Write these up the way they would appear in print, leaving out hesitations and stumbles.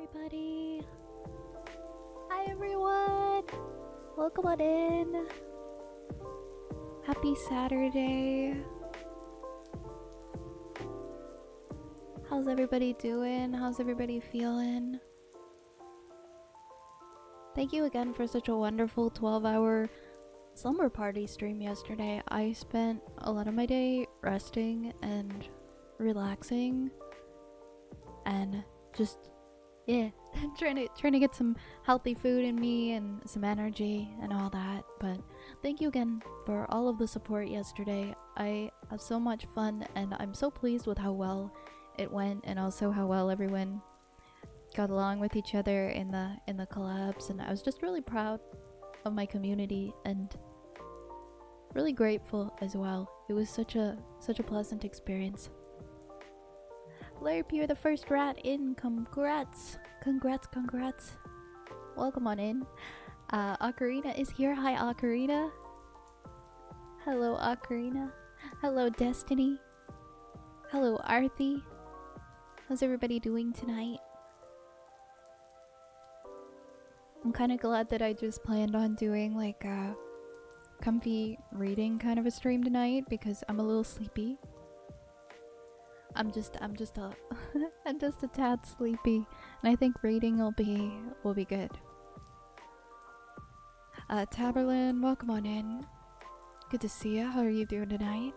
everybody. Hi everyone. Welcome on in. Happy Saturday. How's everybody doing? How's everybody feeling? Thank you again for such a wonderful 12-hour slumber party stream yesterday. I spent a lot of my day resting and relaxing and just trying to get some healthy food in me and some energy and all that. But thank you again for all of the support yesterday. I had so much fun and I'm so pleased with how well it went and also how well everyone got along with each other in the collabs, and I was just really proud of my community and really grateful as well. It was such a pleasant experience. Larry, you're the first rat in. Congrats. Welcome on in. Ocarina is here. Hi, Ocarina. Hello, Ocarina. Hello, Destiny. Hello, Arthi. How's everybody doing tonight? I'm kind of glad that I just planned on doing like a comfy reading kind of a stream tonight because I'm a little sleepy. I'm just a I'm just a tad sleepy, and I think reading will be good. Taberlin, welcome on in. Good to see you. How are you doing tonight?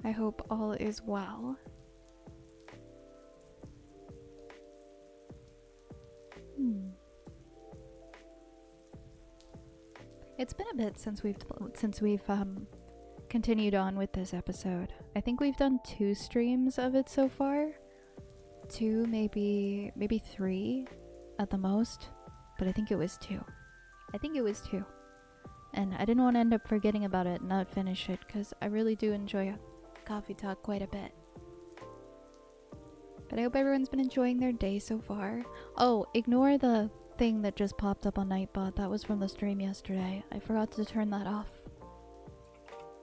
I hope all is well. It's been a bit since we've continued on with this episode. I think we've done 2 streams of it so far. 2, maybe 3 at the most, but I think it was 2. And I didn't want to end up forgetting about it and not finish it because I really do enjoy coffee talk quite a bit. But I hope everyone's been enjoying their day so far. Oh, ignore the thing that just popped up on Nightbot. That was from the stream yesterday. I forgot to turn that off.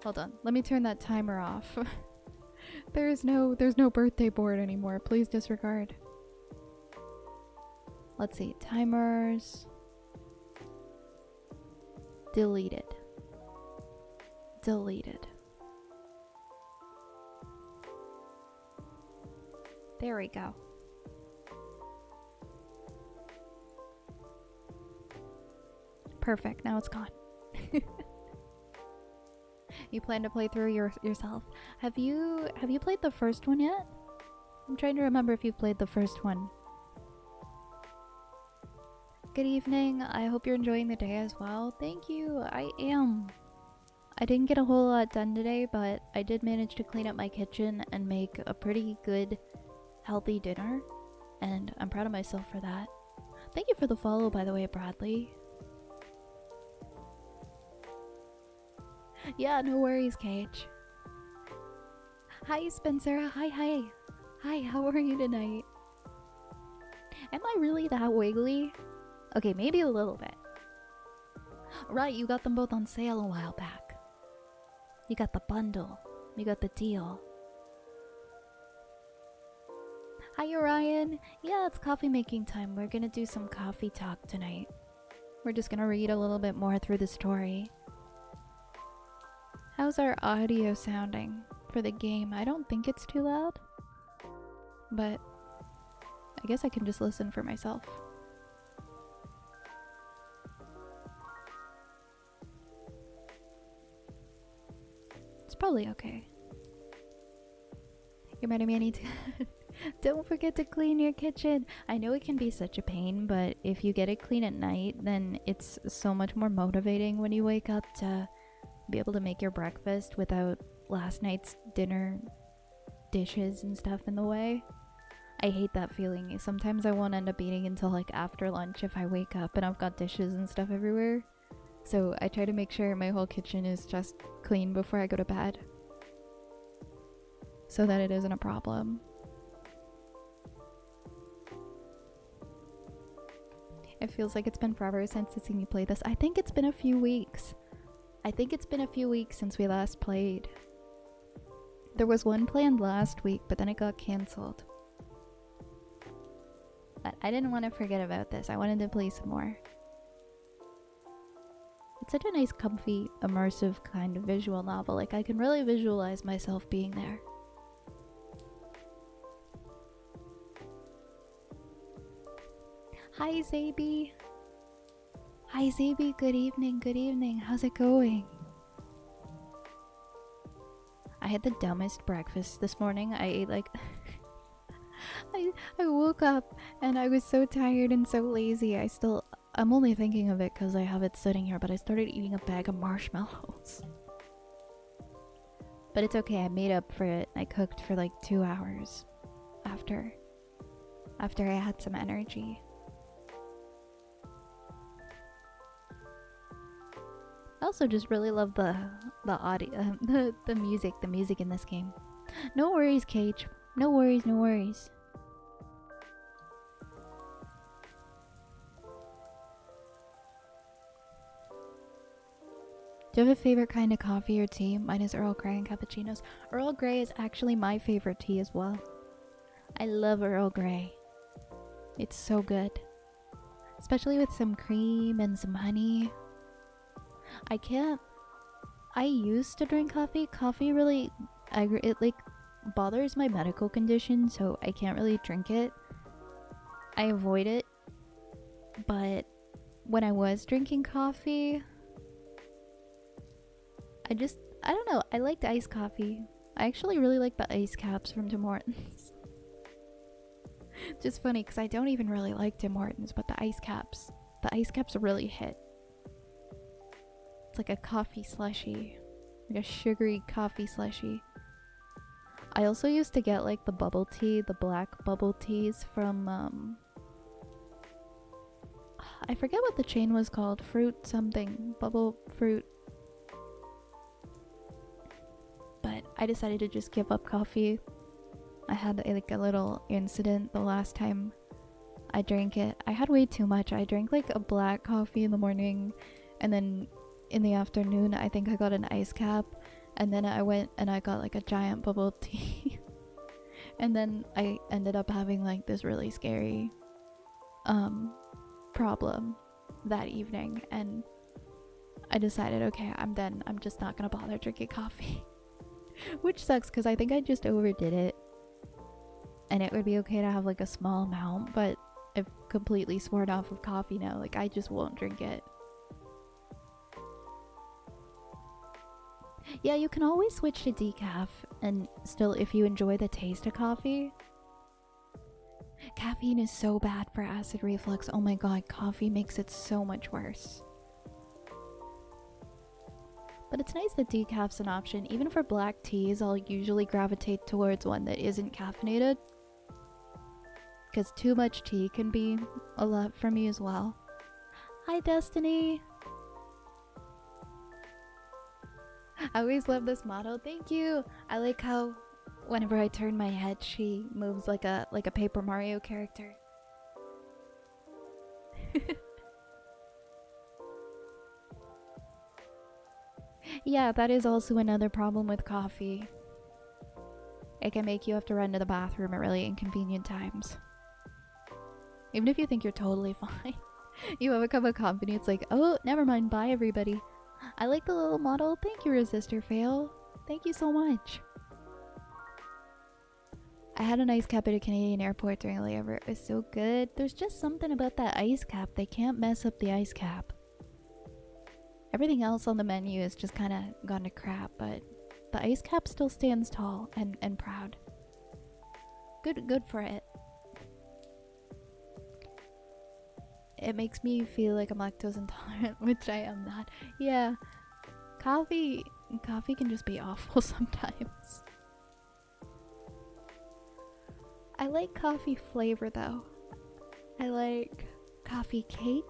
Hold on, let me turn that timer off. there's no birthday board anymore. Please disregard. Let's see, timers. Deleted. There we go. Perfect, now it's gone. You plan to play through yourself. Have you played the first one yet? I'm trying to remember if you've played the first one. Good evening. I hope you're enjoying the day as well. Thank you. I am. I didn't get a whole lot done today, but I did manage to clean up my kitchen and make a pretty good, healthy dinner, and I'm proud of myself for that. Thank you for the follow, by the way, Bradley. Yeah, no worries, Cage. Hi, Spencer. Hi, how are you tonight? Am I really that wiggly? Okay, maybe a little bit. Right, you got them both on sale a while back. You got the bundle. You got the deal. Hi, Orion. Yeah, it's coffee making time. We're gonna do some coffee talk tonight. We're just gonna read a little bit more through the story. How's our audio sounding for the game? I don't think it's too loud, but I guess I can just listen for myself. It's probably okay. You're mad at me, I need to... Don't forget to clean your kitchen. I know it can be such a pain, but if you get it clean at night, then it's so much more motivating when you wake up to be able to make your breakfast without last night's dinner dishes and stuff in the way. I hate that feeling. Sometimes I won't end up eating until like after lunch if I wake up and I've got dishes and stuff everywhere. So I try to make sure my whole kitchen is just clean before I go to bed, so that it isn't a problem. It feels like it's been forever since I've seen you play this. I think it's been a few weeks. Since we last played. There was one planned last week, but then it got cancelled. But I didn't want to forget about this. I wanted to play some more. It's such a nice, comfy, immersive kind of visual novel. Like, I can really visualize myself being there. Hi, Zaby. Hi, Zaby. Good evening. Good evening. How's it going? I had the dumbest breakfast this morning. I ate like... I woke up and I was so tired and so lazy. I'm only thinking of it because I have it sitting here, but I started eating a bag of marshmallows. But it's okay, I made up for it. I cooked for like 2 hours after I had some energy. I also just really love the audio, the music in this game. No worries, Cage. No worries, no worries. Do you have a favorite kind of coffee or tea? Mine is Earl Grey and cappuccinos. Earl Grey is actually my favorite tea as well. I love Earl Grey. It's so good. Especially with some cream and some honey. I used to drink coffee. Coffee really, it like bothers my medical condition, so I can't really drink it. I avoid it. But when I was drinking coffee, I don't know, I liked iced coffee. I actually really like the ice caps from Tim Hortons. Just funny, because I don't even really like Tim Hortons, but the ice caps really hit. It's like a coffee slushie. Like a sugary coffee slushie. I also used to get like the bubble tea, the black bubble teas from, I forget what the chain was called. Fruit something. Bubble fruit. But I decided to just give up coffee. I had like a little incident the last time I drank it. I had way too much. I drank like a black coffee in the morning, and then in the afternoon I think I got an ice cap, and then I went and I got like a giant bubble tea. And then I ended up having like this really scary problem that evening, and I decided, okay, I'm done. I'm just not gonna bother drinking coffee. Which sucks, because I think I just overdid it. And it would be okay to have like a small amount, but I've completely sworn off of coffee now. Like, I just won't drink it. Yeah, you can always switch to decaf, and still, if you enjoy the taste of coffee. Caffeine is so bad for acid reflux. Oh my god, coffee makes it so much worse. But it's nice that decaf's an option. Even for black teas, I'll usually gravitate towards one that isn't caffeinated, because too much tea can be a lot for me as well. Hi, Destiny! I always love this model. Thank you! I like how whenever I turn my head, she moves like a Paper Mario character. Yeah, that is also another problem with coffee. It can make you have to run to the bathroom at really inconvenient times. Even if you think you're totally fine. You have a cup of coffee and it's like, oh, never mind, bye everybody. I like the little model. Thank you, Resistor Fail. Thank you so much. I had an ice cap at a Canadian airport during a layover. It was so good. There's just something about that ice cap. They can't mess up the ice cap. Everything else on the menu is just kind of gone to crap, but the ice cap still stands tall and proud. Good for it. It makes me feel like I'm lactose intolerant, which I am not. Yeah, coffee can just be awful sometimes. I like coffee flavor though. I like coffee cake.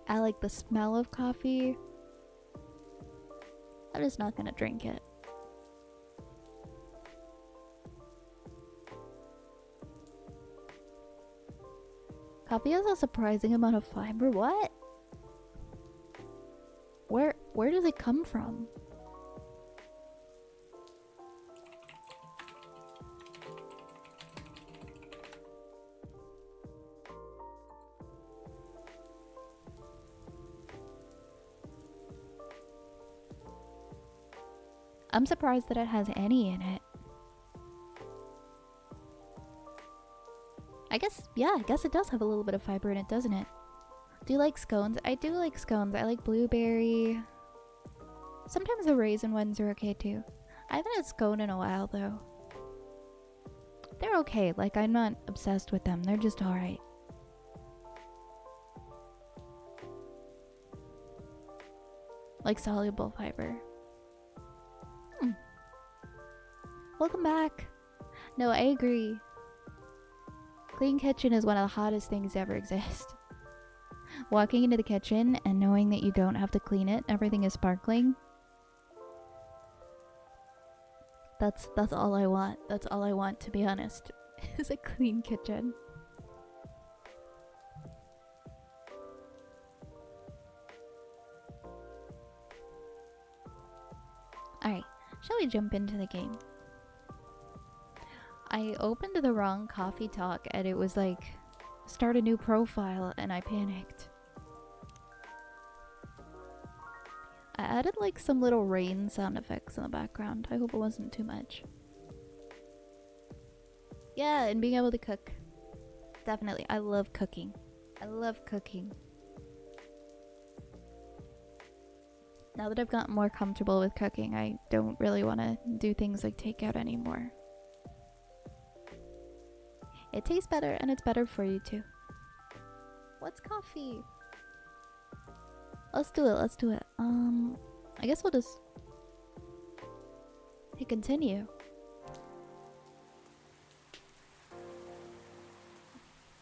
I like the smell of coffee. I'm just not gonna drink it. Coffee has a surprising amount of fiber. What? Where does it come from? I'm surprised that it has any in it. I guess it does have a little bit of fiber in it, doesn't it? Do you like scones? I do like scones. I like blueberry. Sometimes the raisin ones are okay too. I haven't had scone in a while though. They're okay. Like, I'm not obsessed with them. They're just alright. Like soluble fiber. Welcome back. No, I agree. Clean kitchen is one of the hottest things to ever exist. Walking into the kitchen and knowing that you don't have to clean it, everything is sparkling. That's all I want. That's all I want, to be honest. Is a clean kitchen. Alright, shall we jump into the game? I opened the wrong coffee talk and it was like, start a new profile, and I panicked. I added like some little rain sound effects in the background. I hope it wasn't too much. Yeah, and being able to cook. Definitely. I love cooking. I love cooking. Now that I've gotten more comfortable with cooking, I don't really want to do things like takeout anymore. It tastes better and it's better for you too. What's coffee? Let's do it. I guess we'll just hit continue.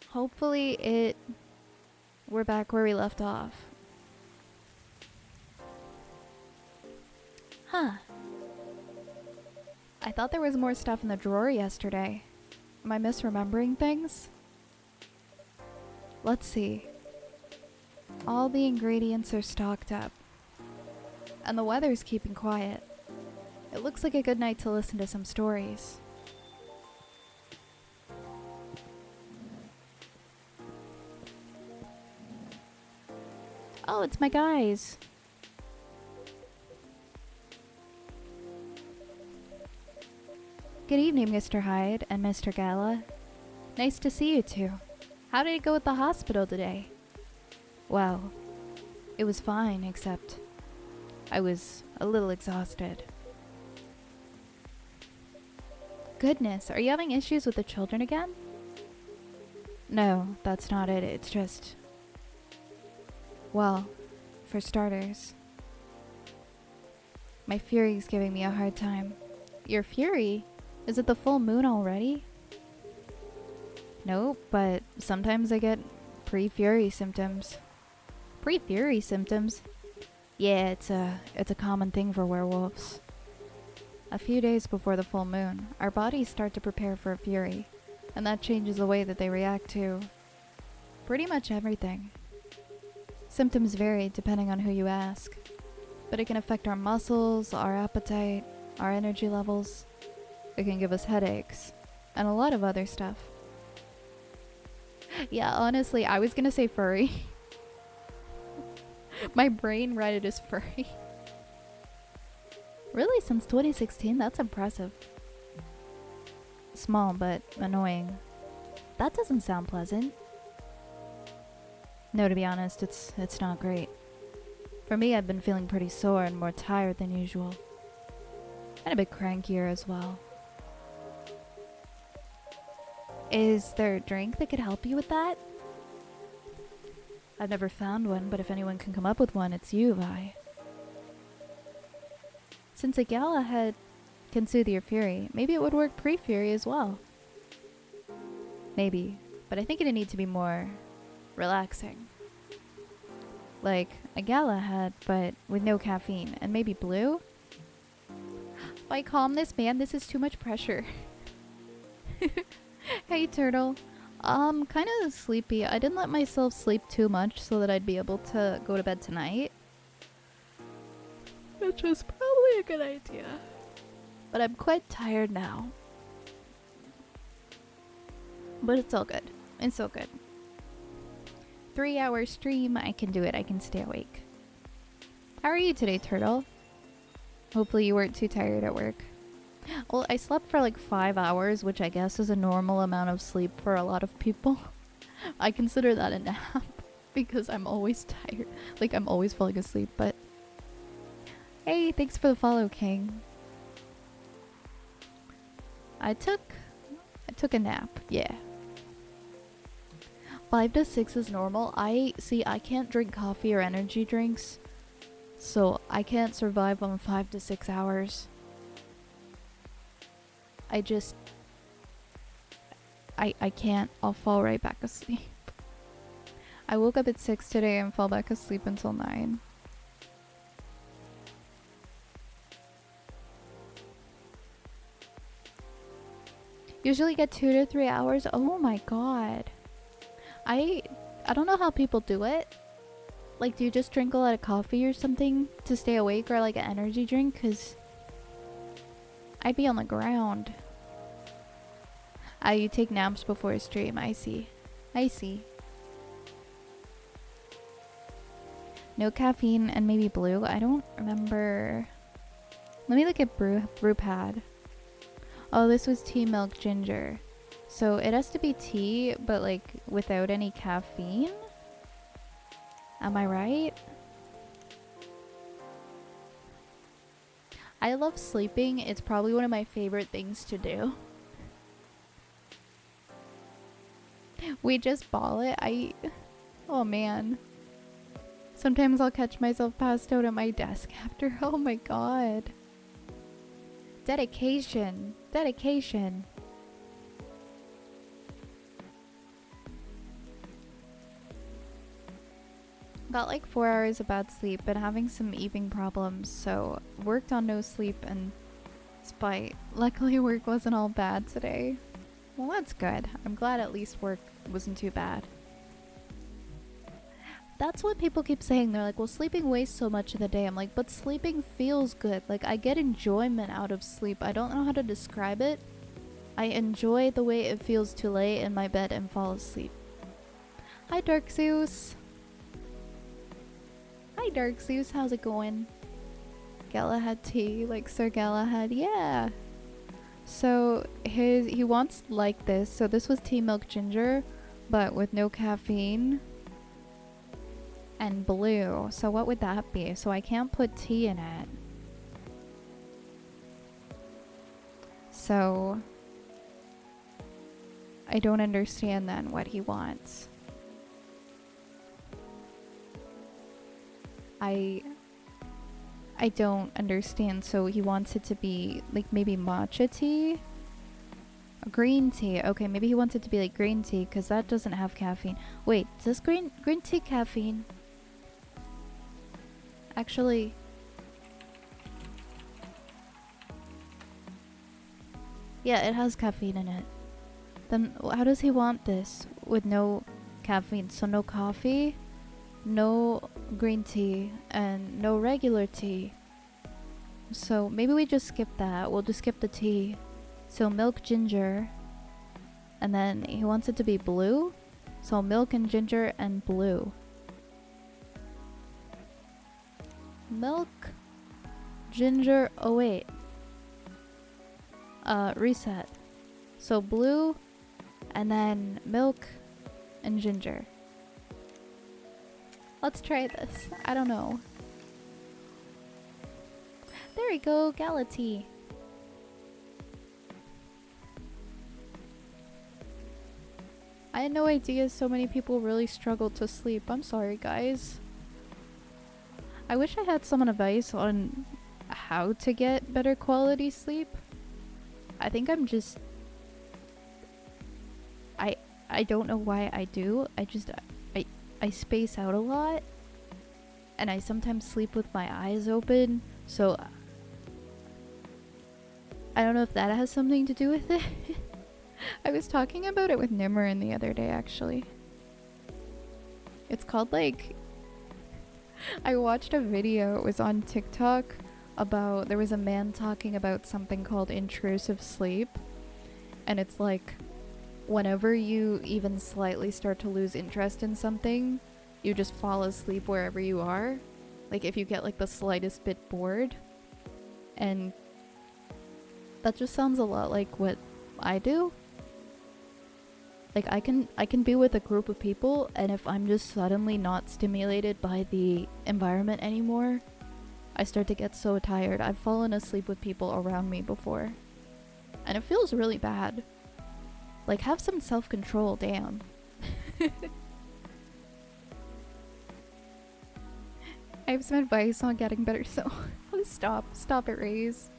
Hopefully we're back where we left off. Huh. I thought there was more stuff in the drawer yesterday. Am I misremembering things? Let's see. All the ingredients are stocked up. And the weather's keeping quiet. It looks like a good night to listen to some stories. Oh, it's my guys. Good evening, Mr. Hyde and Mr. Gala. Nice to see you two. How did it go at the hospital today? Well, it was fine, except I was a little exhausted. Goodness, are you having issues with the children again? No, that's not it. It's just... Well, for starters, my Fury's giving me a hard time. Your Fury? Is it the full moon already? Nope, but sometimes I get pre-Fury symptoms. Pre-Fury symptoms? Yeah, it's a common thing for werewolves. A few days before the full moon, our bodies start to prepare for a Fury, and that changes the way that they react to pretty much everything. Symptoms vary depending on who you ask, but it can affect our muscles, our appetite, our energy levels. It can give us headaches, and a lot of other stuff. Yeah, honestly, I was gonna say furry. My brain read it as furry. Really, since 2016? That's impressive. Small, but annoying. That doesn't sound pleasant. No, to be honest, it's not great. For me, I've been feeling pretty sore and more tired than usual. And a bit crankier as well. Is there a drink that could help you with that? I've never found one, but if anyone can come up with one, it's you, Vi. Since a gala head can soothe your fury, maybe it would work pre-fury as well. Maybe, but I think it'd need to be more relaxing. Like a gala head, but with no caffeine, and maybe blue? Vi, calm this, man. This is too much pressure. Hey, Turtle. Kind of sleepy. I didn't let myself sleep too much so that I'd be able to go to bed tonight. Which was probably a good idea. But I'm quite tired now. But it's all good. It's all good. 3-hour stream. I can do it. I can stay awake. How are you today, Turtle? Hopefully you weren't too tired at work. Well, I slept for like 5 hours, which I guess is a normal amount of sleep for a lot of people. I consider that a nap because I'm always tired. Like, I'm always falling asleep, but... Hey, thanks for the follow, King. I took a nap, yeah. 5 to 6 is normal. I can't drink coffee or energy drinks, so I can't survive on 5 to 6 hours. I can't. I'll fall right back asleep. I woke up at 6 today and fell back asleep until 9. Usually get 2 to 3 hours. Oh my god. I don't know how people do it. Like, do you just drink a lot of coffee or something to stay awake, or like an energy drink? Because I'd be on the ground. You take naps before a stream. I see. No caffeine and maybe blue. I don't remember. Let me look at brew pad. Oh, this was tea, milk, ginger. So it has to be tea, but like without any caffeine? Am I right? I love sleeping. It's probably one of my favorite things to do. We just ball it. Oh man. Sometimes I'll catch myself passed out at my desk after. Oh my god. Dedication. Got like 4 hours of bad sleep, been having some evening problems, so worked on no sleep and spite. Luckily work wasn't all bad today. Well, that's good. I'm glad at least work wasn't too bad. That's what people keep saying. They're like, well, sleeping wastes so much of the day. I'm like, but sleeping feels good. Like, I get enjoyment out of sleep. I don't know how to describe it. I enjoy the way it feels to lay in my bed and fall asleep. Hi, Dark Zeus. Hi, Dark Zeus. How's it going? Galahad tea, like Sir Galahad. Yeah. So, he wants like this. So this was tea, milk, ginger, but with no caffeine. And blue. So what would that be? So I can't put tea in it. So I don't understand then what he wants. I don't understand. So he wants it to be like maybe matcha tea? Green tea. Okay, maybe he wants it to be like green tea because that doesn't have caffeine. Wait, does green tea caffeine? Actually, yeah, it has caffeine in it. Then how does he want this with no caffeine? So no coffee, no green tea, and no regular tea. So maybe we just skip that. We'll just skip the tea. So milk, ginger, and then he wants it to be blue. So milk and ginger and blue. Milk, ginger, oh wait. Reset. So blue, and then milk and ginger. Let's try this. I don't know. There we go, Galatea. I had no idea so many people really struggle to sleep. I'm sorry, guys. I wish I had some advice on how to get better quality sleep. I think I'm just... I don't know why I do. I space out a lot. And I sometimes sleep with my eyes open. So... I don't know if that has something to do with it. I was talking about it with Nimrin the other day, actually. It's called, like... I watched a video, it was on TikTok, about... There was a man talking about something called intrusive sleep. And it's like... Whenever you even slightly start to lose interest in something, you just fall asleep wherever you are. Like, if you get, like, the slightest bit bored. And that just sounds a lot like what I do. Like I can be with a group of people, and if I'm just suddenly not stimulated by the environment anymore, I start to get so tired. I've fallen asleep with people around me before, and it feels really bad. Like, have some self-control, damn. I have some advice on getting better, so stop it, Raze.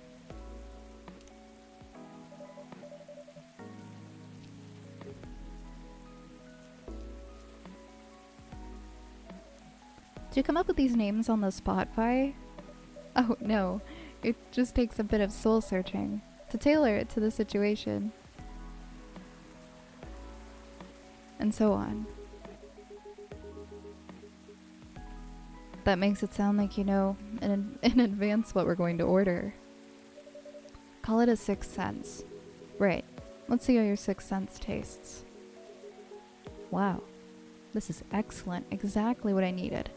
Did you come up with these names on the spot, Vi? Oh, no. It just takes a bit of soul searching to tailor it to the situation. And so on. That makes it sound like you know in advance what we're going to order. Call it a sixth sense. Right. Let's see how your sixth sense tastes. Wow. This is excellent. Exactly what I needed.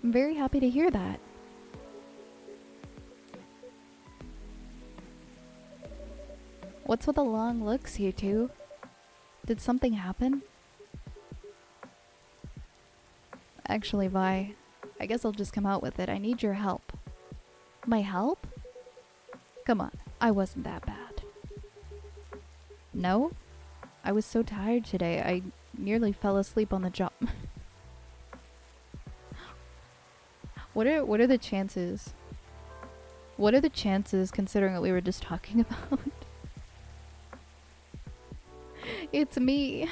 I'm very happy to hear that. What's with the long looks, you two? Did something happen? Actually, Vi, I guess I'll just come out with it. I need your help. My help? Come on, I wasn't that bad. No? I was so tired today, I nearly fell asleep on the job. What are the chances? What are the chances, considering what we were just talking about? It's me.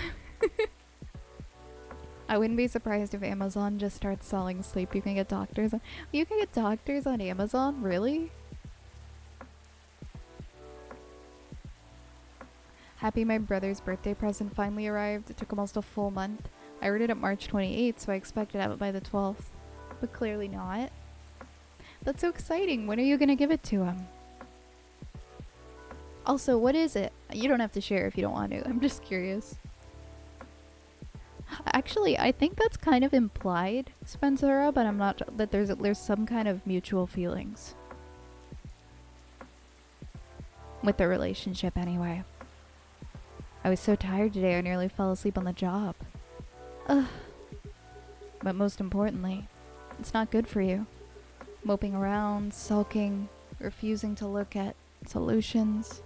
I wouldn't be surprised if Amazon just starts selling sleep. You can get doctors on Amazon? Really? Happy my brother's birthday present finally arrived. It took almost a full month. I ordered it March 28th, so I expected to have it by the 12th. But clearly not. That's so exciting. When are you gonna give it to him? Also, what is it? You don't have to share if you don't want to. I'm just curious. Actually, I think that's kind of implied, Spencer, but I'm not that there's some kind of mutual feelings with the relationship anyway. I was so tired today I nearly fell asleep on the job. Ugh. But most importantly, it's not good for you. Moping around, sulking, refusing to look at solutions.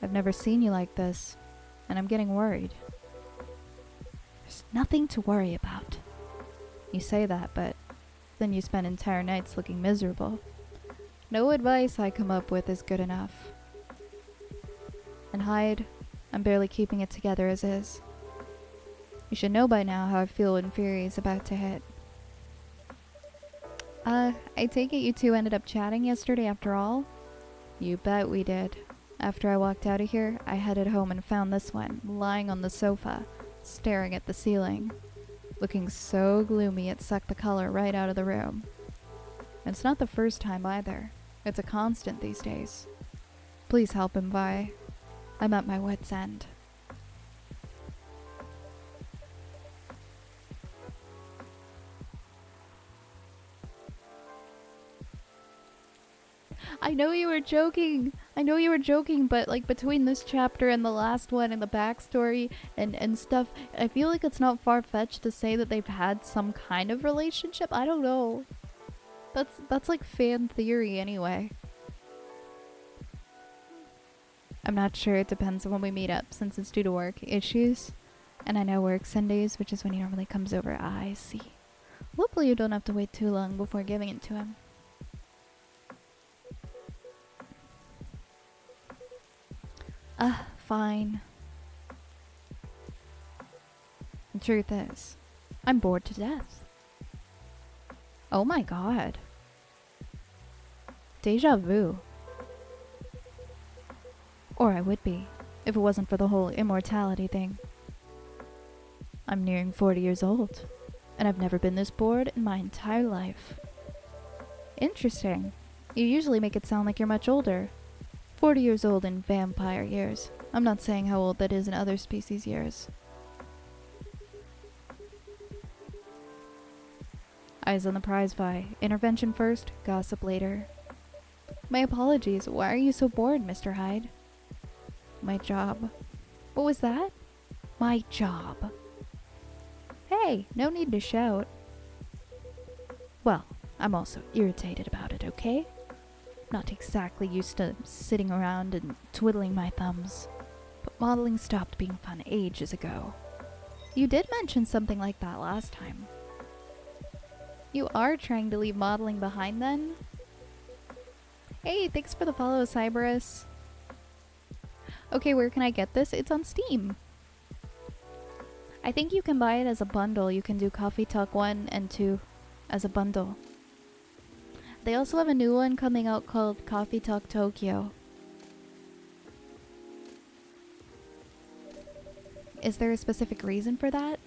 I've never seen you like this, and I'm getting worried. There's nothing to worry about. You say that, but then you spend entire nights looking miserable. No advice I come up with is good enough. And Hyde, I'm barely keeping it together as is. You should know by now how I feel when Fury is about to hit. I take it you two ended up chatting yesterday after all? You bet we did. After I walked out of here, I headed home and found this one, lying on the sofa, staring at the ceiling. Looking so gloomy it sucked the color right out of the room. And it's not the first time either. It's a constant these days. Please help him, Vi. I'm at my wit's end. I know you were joking, but like between this chapter and the last one and the backstory and stuff, I feel like it's not far-fetched to say that they've had some kind of relationship. I don't know. That's like fan theory anyway. I'm not sure, it depends on when we meet up since it's due to work issues. And I know work Sundays, which is when he normally comes over. I see. Hopefully you don't have to wait too long before giving it to him. Fine. The truth is, I'm bored to death. Oh my god. Deja vu. Or I would be, if it wasn't for the whole immortality thing. I'm nearing 40 years old, and I've never been this bored in my entire life. Interesting. You usually make it sound like you're much older. 40 years old in vampire years. I'm not saying how old that is in other species years. Eyes on the prize, Vi. Intervention first, gossip later. My apologies. Why are you so bored, Mr. Hyde? My job. What was that? My job. Hey, no need to shout. Well, I'm also irritated about it, okay? Not exactly used to sitting around and twiddling my thumbs. But modeling stopped being fun ages ago. You did mention something like that last time. You are trying to leave modeling behind then? Hey, thanks for the follow, Cyberus. Okay, where can I get this? It's on Steam. I think you can buy it as a bundle. You can do Coffee Talk 1 and 2 as a bundle. They also have a new one coming out called Coffee Talk Tokyo. Is there a specific reason for that?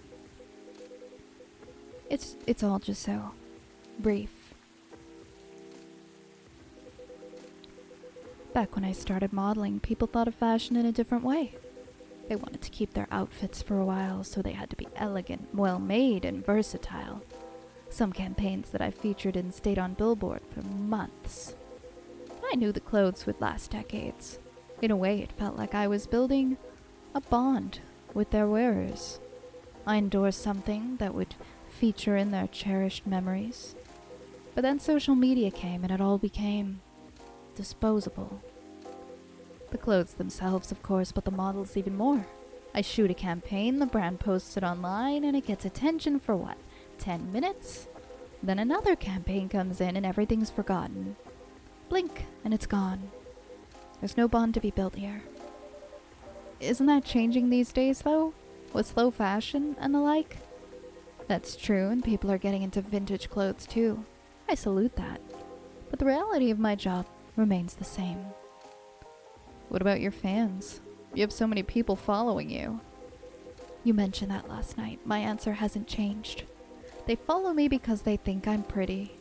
It's all just so brief. Back when I started modeling, people thought of fashion in a different way. They wanted to keep their outfits for a while, so they had to be elegant, well-made, and versatile. Some campaigns that I featured in stayed on Billboard for months. I knew the clothes would last decades. In a way, it felt like I was building a bond with their wearers. I endorsed something that would feature in their cherished memories. But then social media came and it all became disposable. The clothes themselves, of course, but the models even more. I shoot a campaign, the brand posts it online, and it gets attention for what? 10 minutes? Then another campaign comes in and everything's forgotten. Blink, and it's gone. There's no bond to be built here. Isn't that changing these days, though? With slow fashion and the like? That's true, and people are getting into vintage clothes, too. I salute that. But the reality of my job remains the same. What about your fans? You have so many people following you. You mentioned that last night. My answer hasn't changed. They follow me because they think I'm pretty.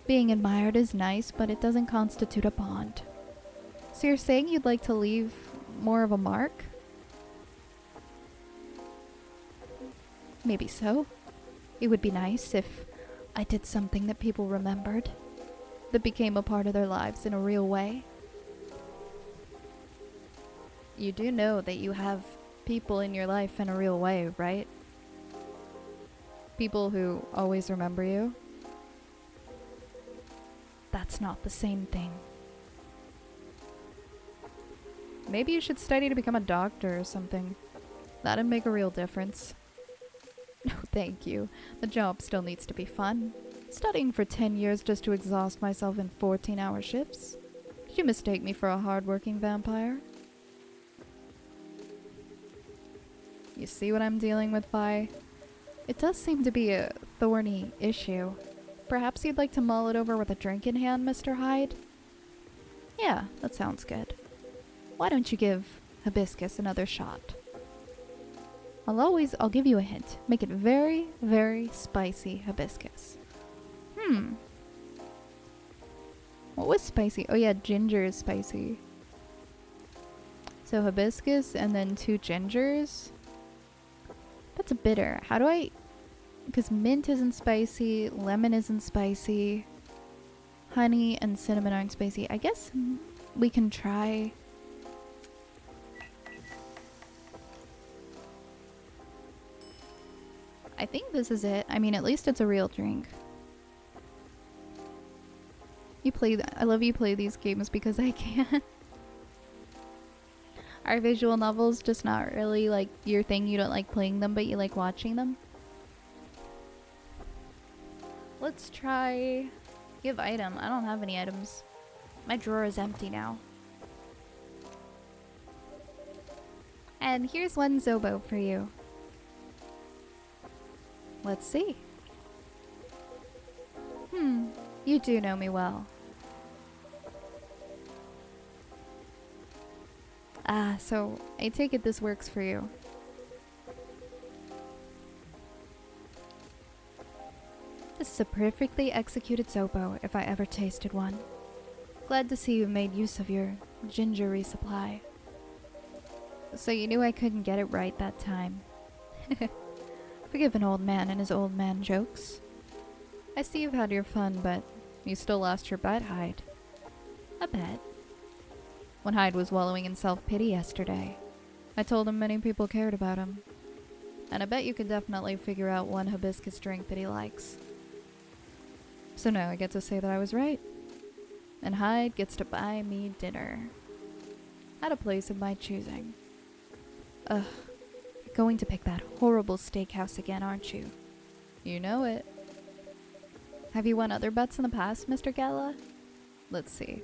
Being admired is nice, but it doesn't constitute a bond. So you're saying you'd like to leave more of a mark? Maybe so. It would be nice if I did something that people remembered, that became a part of their lives in a real way. You do know that you have people in your life in a real way, right? People who always remember you. That's not the same thing. Maybe you should study to become a doctor or something. That'd make a real difference. No, thank you. The job still needs to be fun. Studying for 10 years just to exhaust myself in 14-hour shifts? Did you mistake me for a hard-working vampire? You see what I'm dealing with, Vi? It does seem to be a thorny issue. Perhaps you'd like to mull it over with a drink in hand, Mr. Hyde? Yeah, that sounds good. Why don't you give hibiscus another shot? I'll give you a hint. Make it very, very spicy hibiscus. What was spicy? Oh yeah, ginger is spicy. So hibiscus and then 2 gingers. That's a bitter. How do I... Because mint isn't spicy, lemon isn't spicy, honey and cinnamon aren't spicy. I guess we can try... I think this is it. I mean, at least it's a real drink. I love you play these games because I can. Are visual novels just not really like your thing? You don't like playing them, but you like watching them? Let's try... Give item. I don't have any items. My drawer is empty now. And here's one Zobo for you. Let's see. You do know me well. Ah, so I take it this works for you. This is a perfectly executed Zobo, if I ever tasted one. Glad to see you made use of your ginger resupply. So you knew I couldn't get it right that time. Forgive an old man and his old man jokes. I see you've had your fun, but you still lost your bet, Hyde. A bet? When Hyde was wallowing in self-pity yesterday, I told him many people cared about him. And I bet you could definitely figure out one hibiscus drink that he likes. So now I get to say that I was right. And Hyde gets to buy me dinner. At a place of my choosing. Ugh. You're going to pick that horrible steakhouse again, aren't you? You know it. Have you won other bets in the past, Mr. Gala? Let's see.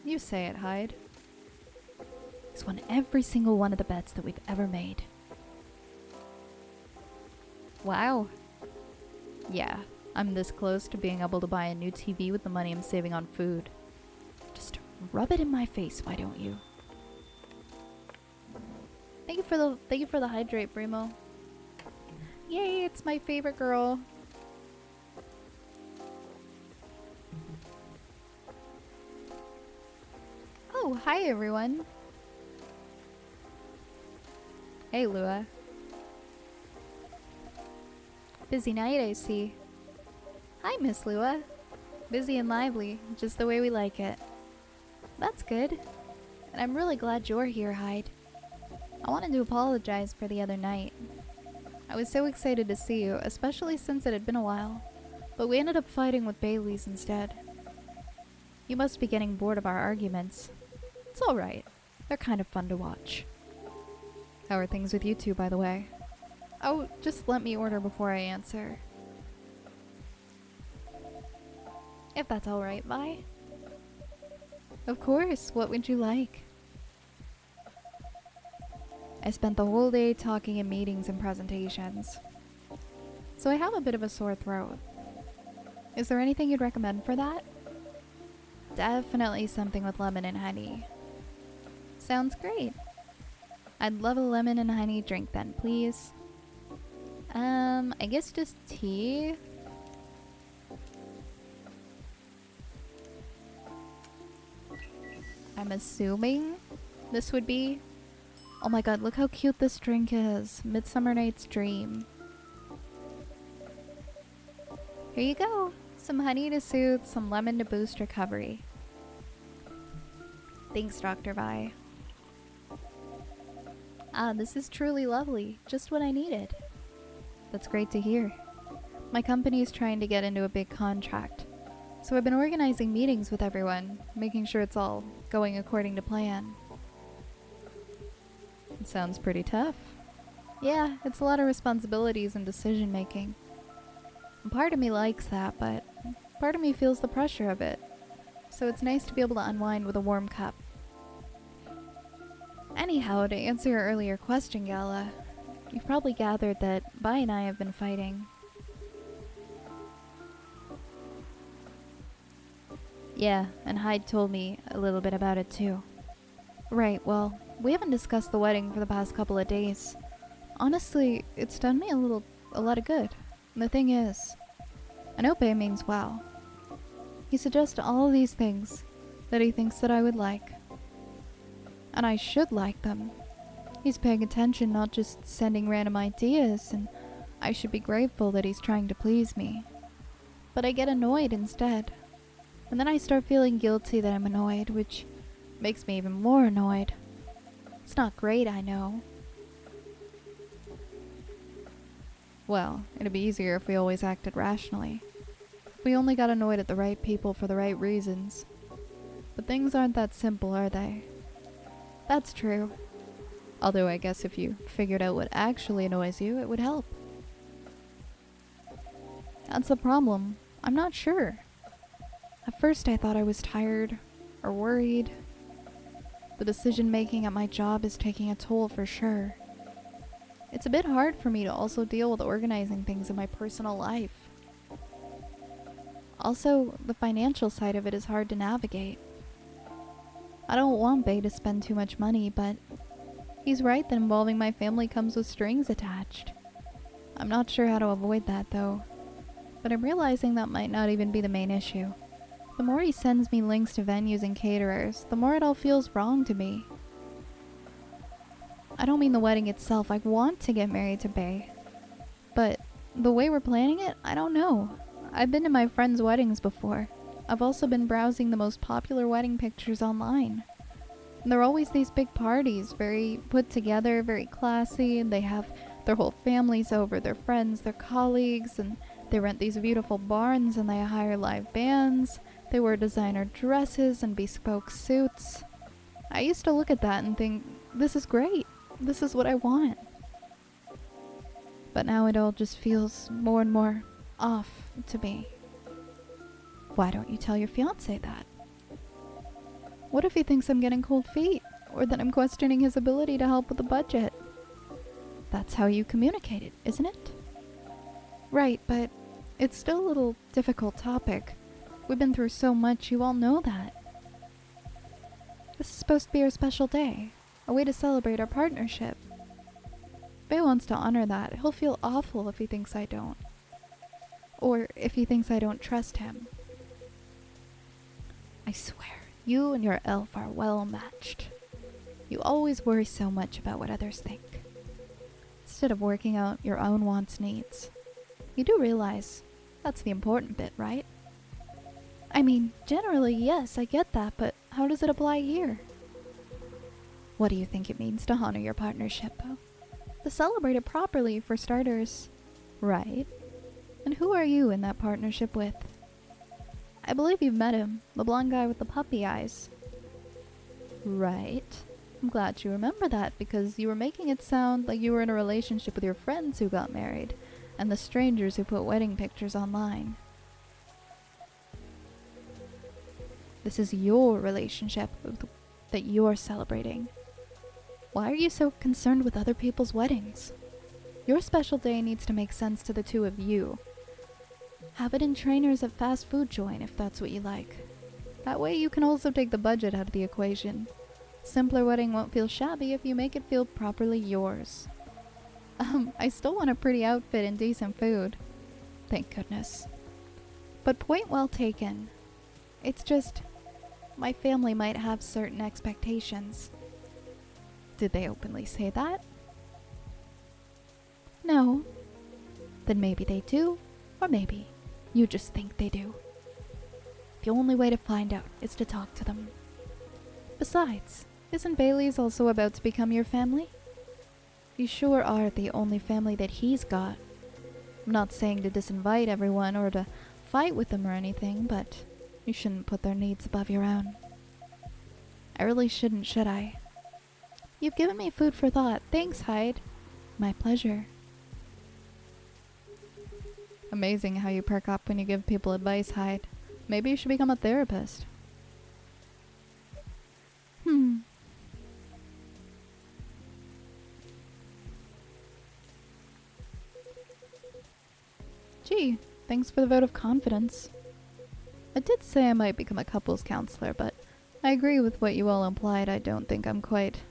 You say it, Hyde. He's won every single one of the bets that we've ever made. Wow. Yeah, I'm this close to being able to buy a new TV with the money I'm saving on food. Just rub it in my face, why don't you? Thank you for the hydrate, Brimo. Yay, it's my favorite girl. Oh, hi everyone. Hey, Lua. Busy night, I see. Hi, Miss Lua. Busy and lively, just the way we like it. That's good. And I'm really glad you're here, Hyde. I wanted to apologize for the other night. I was so excited to see you, especially since it had been a while. But we ended up fighting with Bailey's instead. You must be getting bored of our arguments. It's alright. They're kind of fun to watch. How are things with you two, by the way? Oh, just let me order before I answer. If that's alright, Vi. Of course, what would you like? I spent the whole day talking in meetings and presentations. So I have a bit of a sore throat. Is there anything you'd recommend for that? Definitely something with lemon and honey. Sounds great. I'd love a lemon and honey drink then, please. I guess just tea? I'm assuming this would be... Oh my god, look how cute this drink is. Midsummer Night's Dream. Here you go. Some honey to soothe, some lemon to boost recovery. Thanks, Dr. Vi. Ah, this is truly lovely. Just what I needed. That's great to hear. My company is trying to get into a big contract. So I've been organizing meetings with everyone, making sure it's all going according to plan. It sounds pretty tough. Yeah, it's a lot of responsibilities and decision making. And part of me likes that, but part of me feels the pressure of it. So it's nice to be able to unwind with a warm cup. Anyhow, to answer your earlier question, Gala, you've probably gathered that Vi and I have been fighting. Yeah, and Hyde told me a little bit about it too. Right, well, we haven't discussed the wedding for the past couple of days. Honestly, it's done me a lot of good. And the thing is, Anope means wow. He suggests all these things that he thinks that I would like. And I should like them. He's paying attention, not just sending random ideas, and I should be grateful that he's trying to please me. But I get annoyed instead. And then I start feeling guilty that I'm annoyed, which makes me even more annoyed. It's not great, I know. Well, it'd be easier if we always acted rationally. If we only got annoyed at the right people for the right reasons. But things aren't that simple, are they? That's true. Although I guess if you figured out what actually annoys you, it would help. That's the problem. I'm not sure. At first I thought I was tired or worried. The decision making at my job is taking a toll for sure. It's a bit hard for me to also deal with organizing things in my personal life. Also, the financial side of it is hard to navigate. I don't want Bae to spend too much money, but he's right that involving my family comes with strings attached. I'm not sure how to avoid that though, but I'm realizing that might not even be the main issue. The more he sends me links to venues and caterers, the more it all feels wrong to me. I don't mean the wedding itself. I want to get married to Bae. But the way we're planning it, I don't know. I've been to my friends' weddings before. I've also been browsing the most popular wedding pictures online. And there are always these big parties, very put together, very classy, and they have their whole families over, their friends, their colleagues, and they rent these beautiful barns and they hire live bands. They wear designer dresses and bespoke suits. I used to look at that and think, this is great. This is what I want. But now it all just feels more and more off to me. Why don't you tell your fiancé that? What if he thinks I'm getting cold feet, or that I'm questioning his ability to help with the budget? That's how you communicate it, isn't it? Right, but it's still a little difficult topic. We've been through so much, you all know that. This is supposed to be our special day, a way to celebrate our partnership. If he wants to honor that, he'll feel awful if he thinks I don't. Or if he thinks I don't trust him. I swear, you and your elf are well matched. You always worry so much about what others think, instead of working out your own wants and needs. You do realize that's the important bit, right? I mean, generally, yes, I get that, but how does it apply here? What do you think it means to honor your partnership? To celebrate it properly, for starters. Right. And who are you in that partnership with? I believe you've met him, the blonde guy with the puppy eyes. Right. I'm glad you remember that, because you were making it sound like you were in a relationship with your friends who got married, and the strangers who put wedding pictures online. This is your relationship that you're celebrating. Why are you so concerned with other people's weddings? Your special day needs to make sense to the two of you. Have it in trainers at fast food joint if that's what you like. That way you can also take the budget out of the equation. Simpler wedding won't feel shabby if you make it feel properly yours. I still want a pretty outfit and decent food. Thank goodness. But point well taken. It's just, my family might have certain expectations. Did they openly say that? No. Then maybe they do, or maybe you just think they do. The only way to find out is to talk to them. Besides, isn't Bailey's also about to become your family? You sure are the only family that he's got. I'm not saying to disinvite everyone or to fight with them or anything, but you shouldn't put their needs above your own. I really shouldn't, should I? You've given me food for thought. Thanks, Hyde. My pleasure. Amazing how you perk up when you give people advice, Hyde. Maybe you should become a therapist. Gee, thanks for the vote of confidence. I did say I might become a couples counselor, but I agree with what you all implied. I don't think I'm quite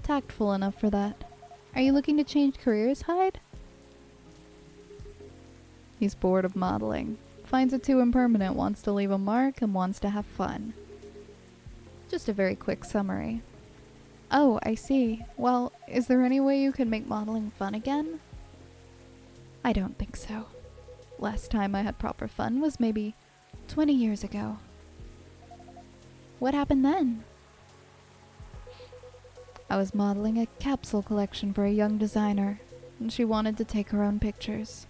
tactful enough for that. Are you looking to change careers, Hyde? He's bored of modeling, finds it too impermanent, wants to leave a mark, and wants to have fun. Just a very quick summary. Oh, I see. Well, is there any way you could make modeling fun again? I don't think so. Last time I had proper fun was maybe 20 years ago. What happened then? I was modeling a capsule collection for a young designer, and she wanted to take her own pictures.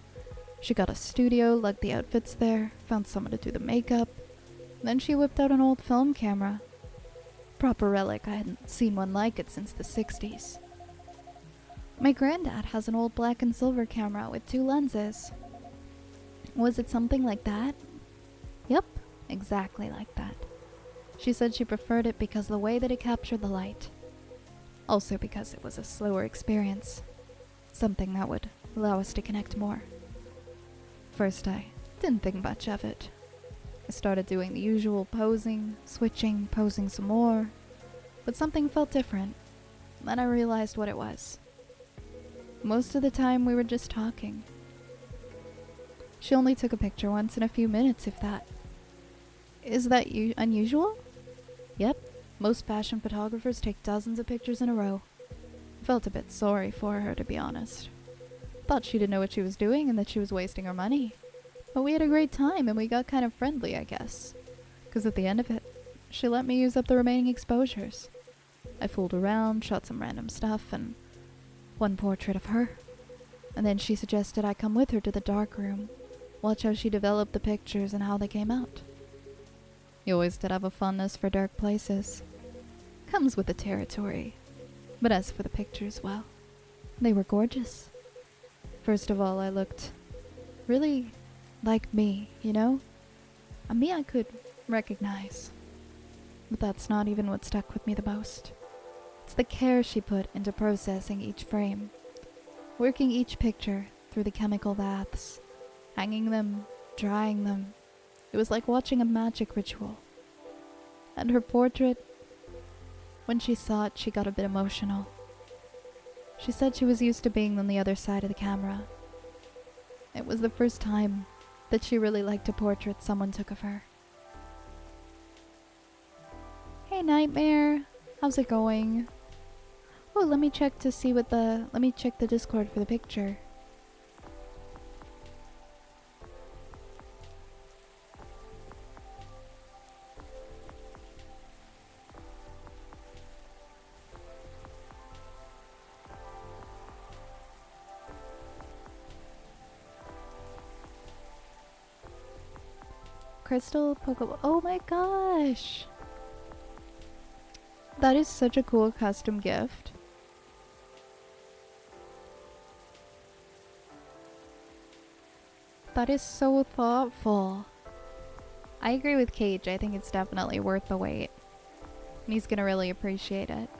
She got a studio, lugged the outfits there, found someone to do the makeup. Then she whipped out an old film camera. Proper relic, I hadn't seen one like it since the 60s. My granddad has an old black and silver camera with 2 lenses. Was it something like that? Yep, exactly like that. She said she preferred it because of the way that it captured the light. Also because it was a slower experience. Something that would allow us to connect more. First, I didn't think much of it. I started doing the usual posing, switching, posing some more. But something felt different. Then I realized what it was. Most of the time we were just talking. She only took a picture once in a few minutes, if that. Is that unusual? Yep. Most fashion photographers take dozens of pictures in a row. I felt a bit sorry for her, to be honest. Thought she didn't know what she was doing and that she was wasting her money. But we had a great time and we got kind of friendly, I guess. Because at the end of it, she let me use up the remaining exposures. I fooled around, shot some random stuff, and one portrait of her. And then she suggested I come with her to the darkroom, watch how she developed the pictures and how they came out. You always did have a fondness for dark places. Comes with the territory. But as for the pictures, well, they were gorgeous. First of all, I looked really like me, you know? A me I could recognize. But that's not even what stuck with me the most. It's the care she put into processing each frame, working each picture through the chemical baths, hanging them, drying them. It was like watching a magic ritual. And her portrait, when she saw it, she got a bit emotional. She said she was used to being on the other side of the camera. It was the first time that she really liked a portrait someone took of her. Hey Nightmare, how's it going? Oh, let me check the Discord for the picture. Crystal Pokeball. Oh my gosh! That is such a cool custom gift. That is so thoughtful. I agree with Cage. I think it's definitely worth the wait. And he's gonna really appreciate it.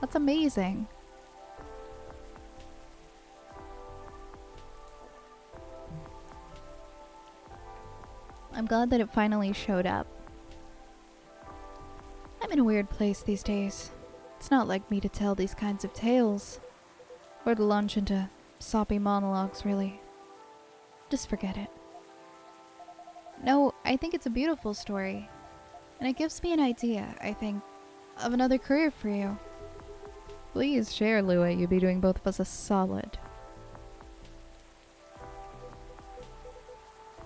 That's amazing. I'm glad that it finally showed up. I'm in a weird place these days. It's not like me to tell these kinds of tales. Or to launch into soppy monologues, really. Just forget it. No, I think it's a beautiful story. And it gives me an idea, I think, of another career for you. Please share, Lua. You'd be doing both of us a solid.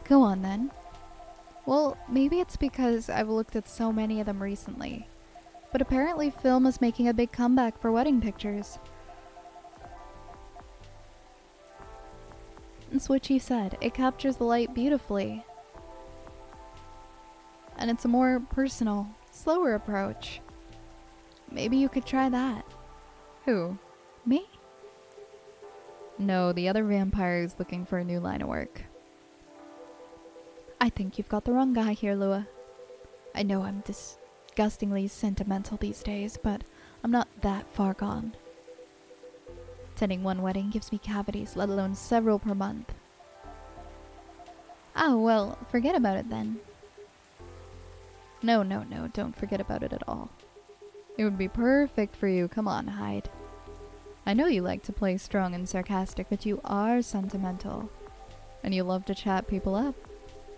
Go on, then. Well, maybe it's because I've looked at so many of them recently. But apparently film is making a big comeback for wedding pictures. It's what you said. It captures the light beautifully. And it's a more personal, slower approach. Maybe you could try that. Who? Me? No, the other vampire is looking for a new line of work. I think you've got the wrong guy here, Lua. I know I'm disgustingly sentimental these days, but I'm not that far gone. Attending one wedding gives me cavities, let alone several per month. Oh, well, forget about it then. No, don't forget about it at all. It would be perfect for you. Come on, Hyde. I know you like to play strong and sarcastic, but you are sentimental. And you love to chat people up.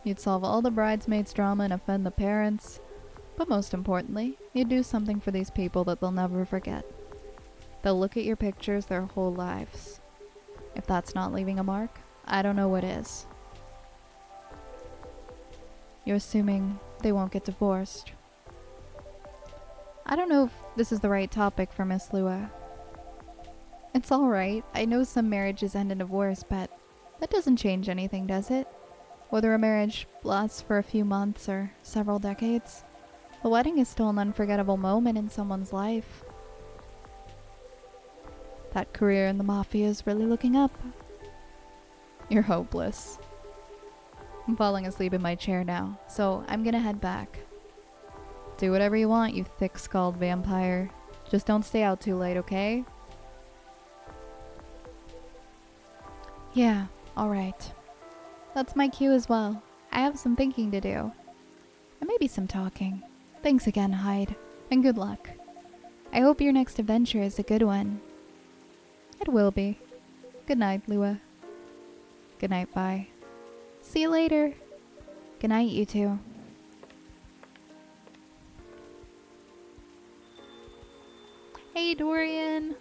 You'd solve all the bridesmaids' drama and offend the parents. But most importantly, you'd do something for these people that they'll never forget. They'll look at your pictures their whole lives. If that's not leaving a mark, I don't know what is. You're assuming they won't get divorced. I don't know if this is the right topic for Miss Lua. It's alright. I know some marriages end in divorce, but that doesn't change anything, does it? Whether a marriage lasts for a few months or several decades, the wedding is still an unforgettable moment in someone's life. That career in the mafia is really looking up. You're hopeless. I'm falling asleep in my chair now, so I'm gonna head back. Do whatever you want, you thick-skulled vampire. Just don't stay out too late, okay? Yeah, alright. That's my cue as well. I have some thinking to do. And maybe some talking. Thanks again, Hyde. And good luck. I hope your next adventure is a good one. It will be. Good night, Lua. Good night, bye. See you later. Good night, you two. Hey, Dorian.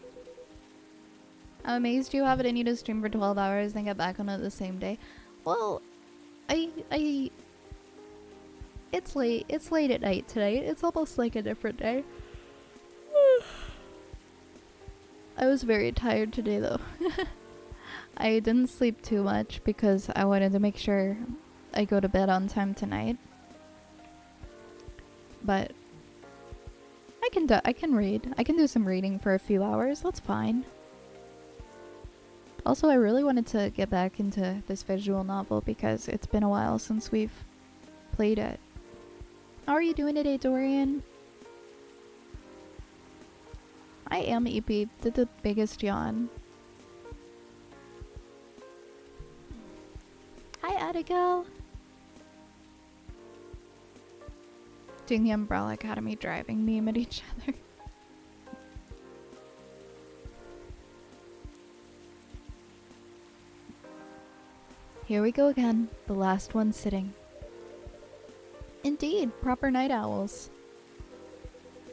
I'm amazed you have it in you to stream for 12 hours and get back on it the same day. Well, it's late. It's late at night tonight. It's almost like a different day. I was very tired today though. I didn't sleep too much because I wanted to make sure I go to bed on time tonight. But I can read. I can do some reading for a few hours. That's fine. Also, I really wanted to get back into this visual novel because it's been a while since we've played it. How are you doing today, Dorian? I am EP. Did the biggest yawn. Hi, Abigail. Doing the Umbrella Academy driving meme at each other. Here we go again, the last one sitting. Indeed, proper night owls.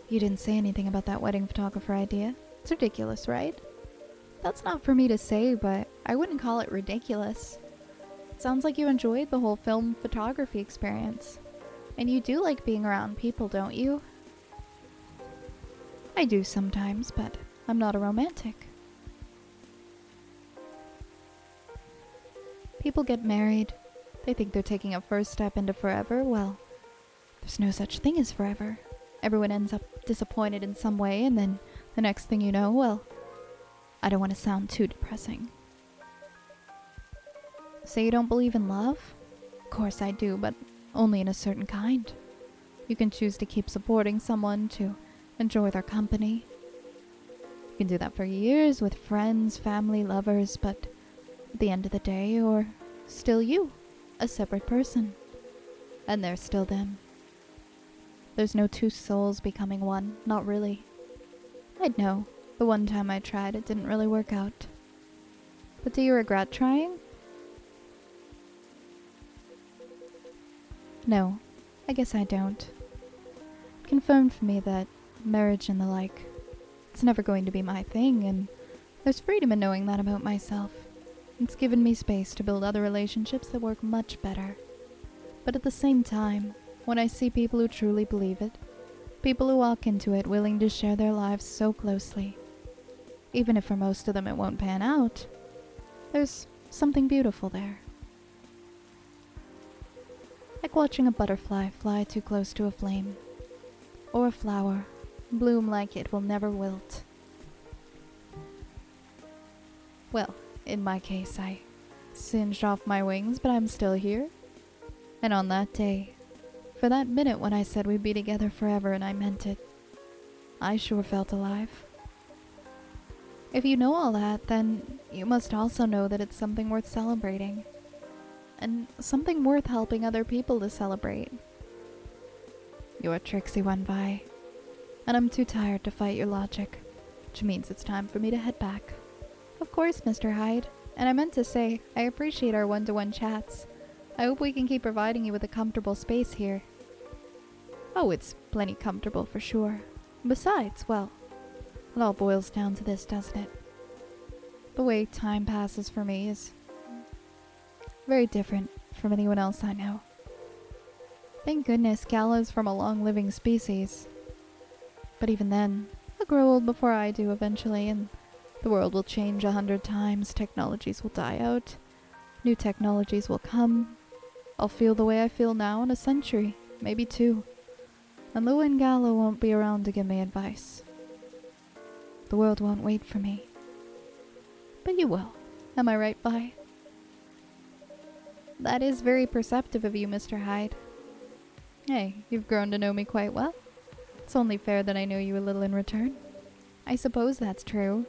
You didn't say anything about that wedding photographer idea. It's ridiculous, right? That's not for me to say, but I wouldn't call it ridiculous. It sounds like you enjoyed the whole film photography experience. And you do like being around people, don't you? I do sometimes, but I'm not a romantic. People get married. They think they're taking a first step into forever. Well, there's no such thing as forever. Everyone ends up disappointed in some way, and then the next thing you know, well, I don't want to sound too depressing. Say you don't believe in love? Of course I do, but only in a certain kind. You can choose to keep supporting someone, to enjoy their company. You can do that for years with friends, family, lovers, but at the end of the day, you're still you, a separate person. And they're still them. There's no two souls becoming one, not really. I'd know. The one time I tried, it didn't really work out. But do you regret trying? No, I guess I don't. It confirmed for me that marriage and the like, it's never going to be my thing, and there's freedom in knowing that about myself. It's given me space to build other relationships that work much better. But at the same time, when I see people who truly believe it, people who walk into it willing to share their lives so closely, even if for most of them it won't pan out, there's something beautiful there. Like watching a butterfly fly too close to a flame, or a flower bloom like it will never wilt. Well, in my case, I singed off my wings, but I'm still here. And on that day, for that minute when I said we'd be together forever and I meant it, I sure felt alive. If you know all that, then you must also know that it's something worth celebrating. And something worth helping other people to celebrate. You're a tricksy one, Vi. And I'm too tired to fight your logic, which means it's time for me to head back. Of course, Mr. Hyde. And I meant to say, I appreciate our one-to-one chats. I hope we can keep providing you with a comfortable space here. Oh, it's plenty comfortable for sure. Besides, well, it all boils down to this, doesn't it? The way time passes for me is very different from anyone else I know. Thank goodness Gala is from a long-living species. But even then, I'll grow old before I do eventually, and the world will change 100 times, technologies will die out, new technologies will come. I'll feel the way I feel now in a century, maybe 2. And Lou and Gala won't be around to give me advice. The world won't wait for me. But you will. Am I right, Vi? That is very perceptive of you, Mr. Hyde. Hey, you've grown to know me quite well. It's only fair that I know you a little in return. I suppose that's true.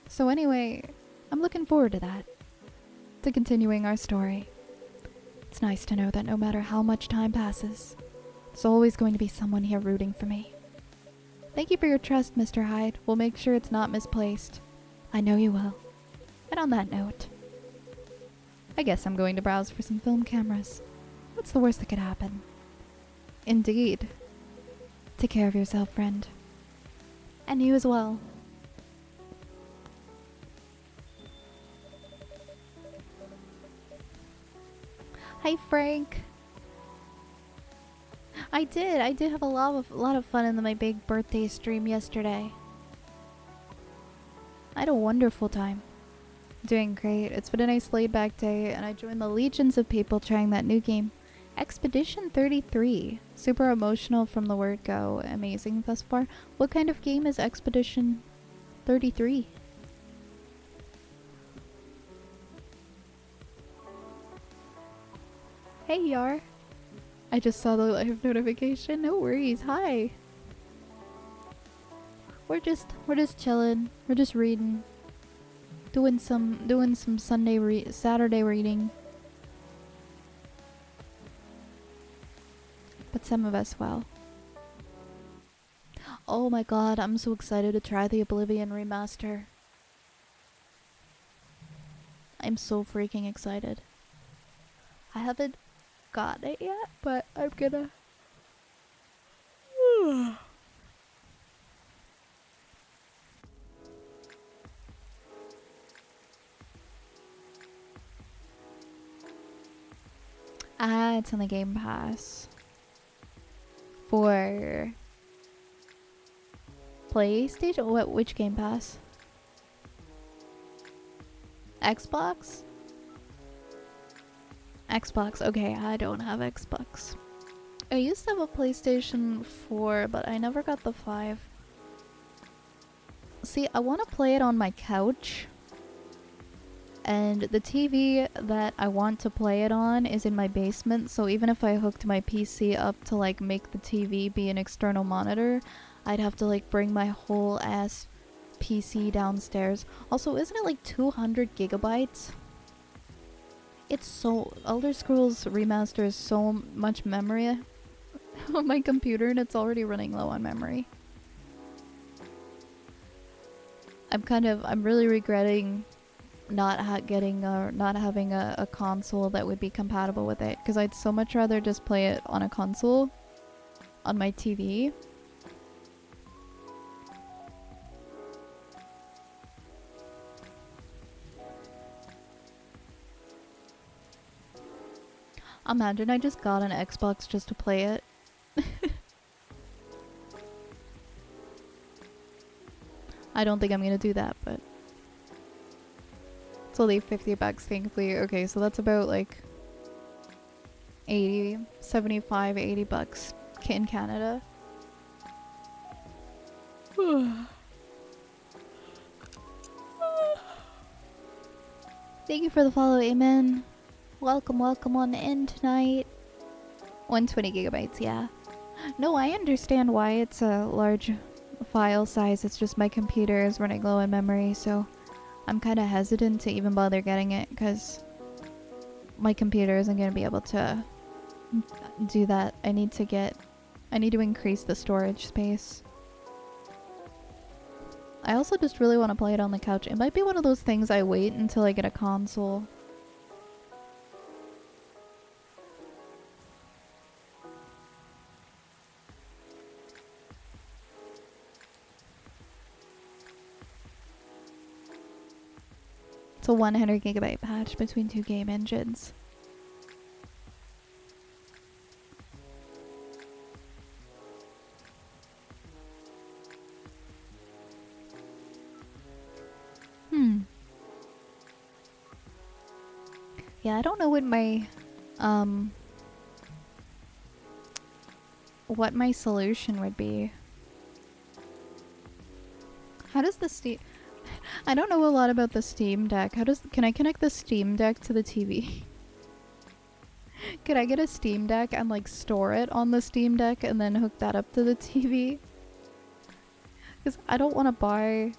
So anyway, I'm looking forward to that. To continuing our story. It's nice to know that no matter how much time passes, there's always going to be someone here rooting for me. Thank you for your trust, Mr. Hyde. We'll make sure it's not misplaced. I know you will. And on that note, I guess I'm going to browse for some film cameras. What's the worst that could happen? Indeed. Take care of yourself, friend. And you as well. Hi, Frank. I did have a lot of fun in my big birthday stream yesterday. I had a wonderful time. Doing great. It's been a nice laid back day, and I joined the legions of people trying that new game. Expedition 33. Super emotional from the word go. Amazing thus far. What kind of game is Expedition 33? Hey, Yar. I just saw the live notification. No worries. Hi. We're just chilling. We're just reading. Doing some Saturday reading. But some of us will. Oh my god, I'm so excited to try the Oblivion remaster. I'm so freaking excited. I haven't got it yet, but I'm gonna... Ah, it's on the Game Pass. For... PlayStation? Which Game Pass? Xbox? Xbox. Okay, I don't have Xbox. I used to have a PlayStation 4, but I never got the 5. See, I want to play it on my couch. And the TV that I want to play it on is in my basement, so even if I hooked my PC up to like make the TV be an external monitor, I'd have to like bring my whole ass PC downstairs. Also, isn't it like 200 gigabytes? It's so... Elder Scrolls Remaster is so much memory on my computer, and it's already running low on memory. I'm really regretting not having a console that would be compatible with it, because I'd so much rather just play it on a console on my TV. Imagine I just got an Xbox just to play it. I don't think I'm gonna do that, but it's only 50 bucks, thankfully. Okay, so that's about like 75, 80 bucks in Canada. Thank you for the follow, Amen. Welcome on in tonight. 120 gigabytes, yeah. No, I understand why it's a large file size. It's just my computer is running low on memory, so I'm kind of hesitant to even bother getting it, because my computer isn't going to be able to do that. I need to increase the storage space. I also just really want to play it on the couch. It might be one of those things I wait until I get a console. It's a 100 gigabyte patch between 2 game engines. Yeah, I don't know what my solution would be. How does the Steam... I don't know a lot about the Steam Deck. Can I connect the Steam Deck to the TV? Could I get a Steam Deck and like store it on the Steam Deck and then hook that up to the TV? Because I don't want to buy...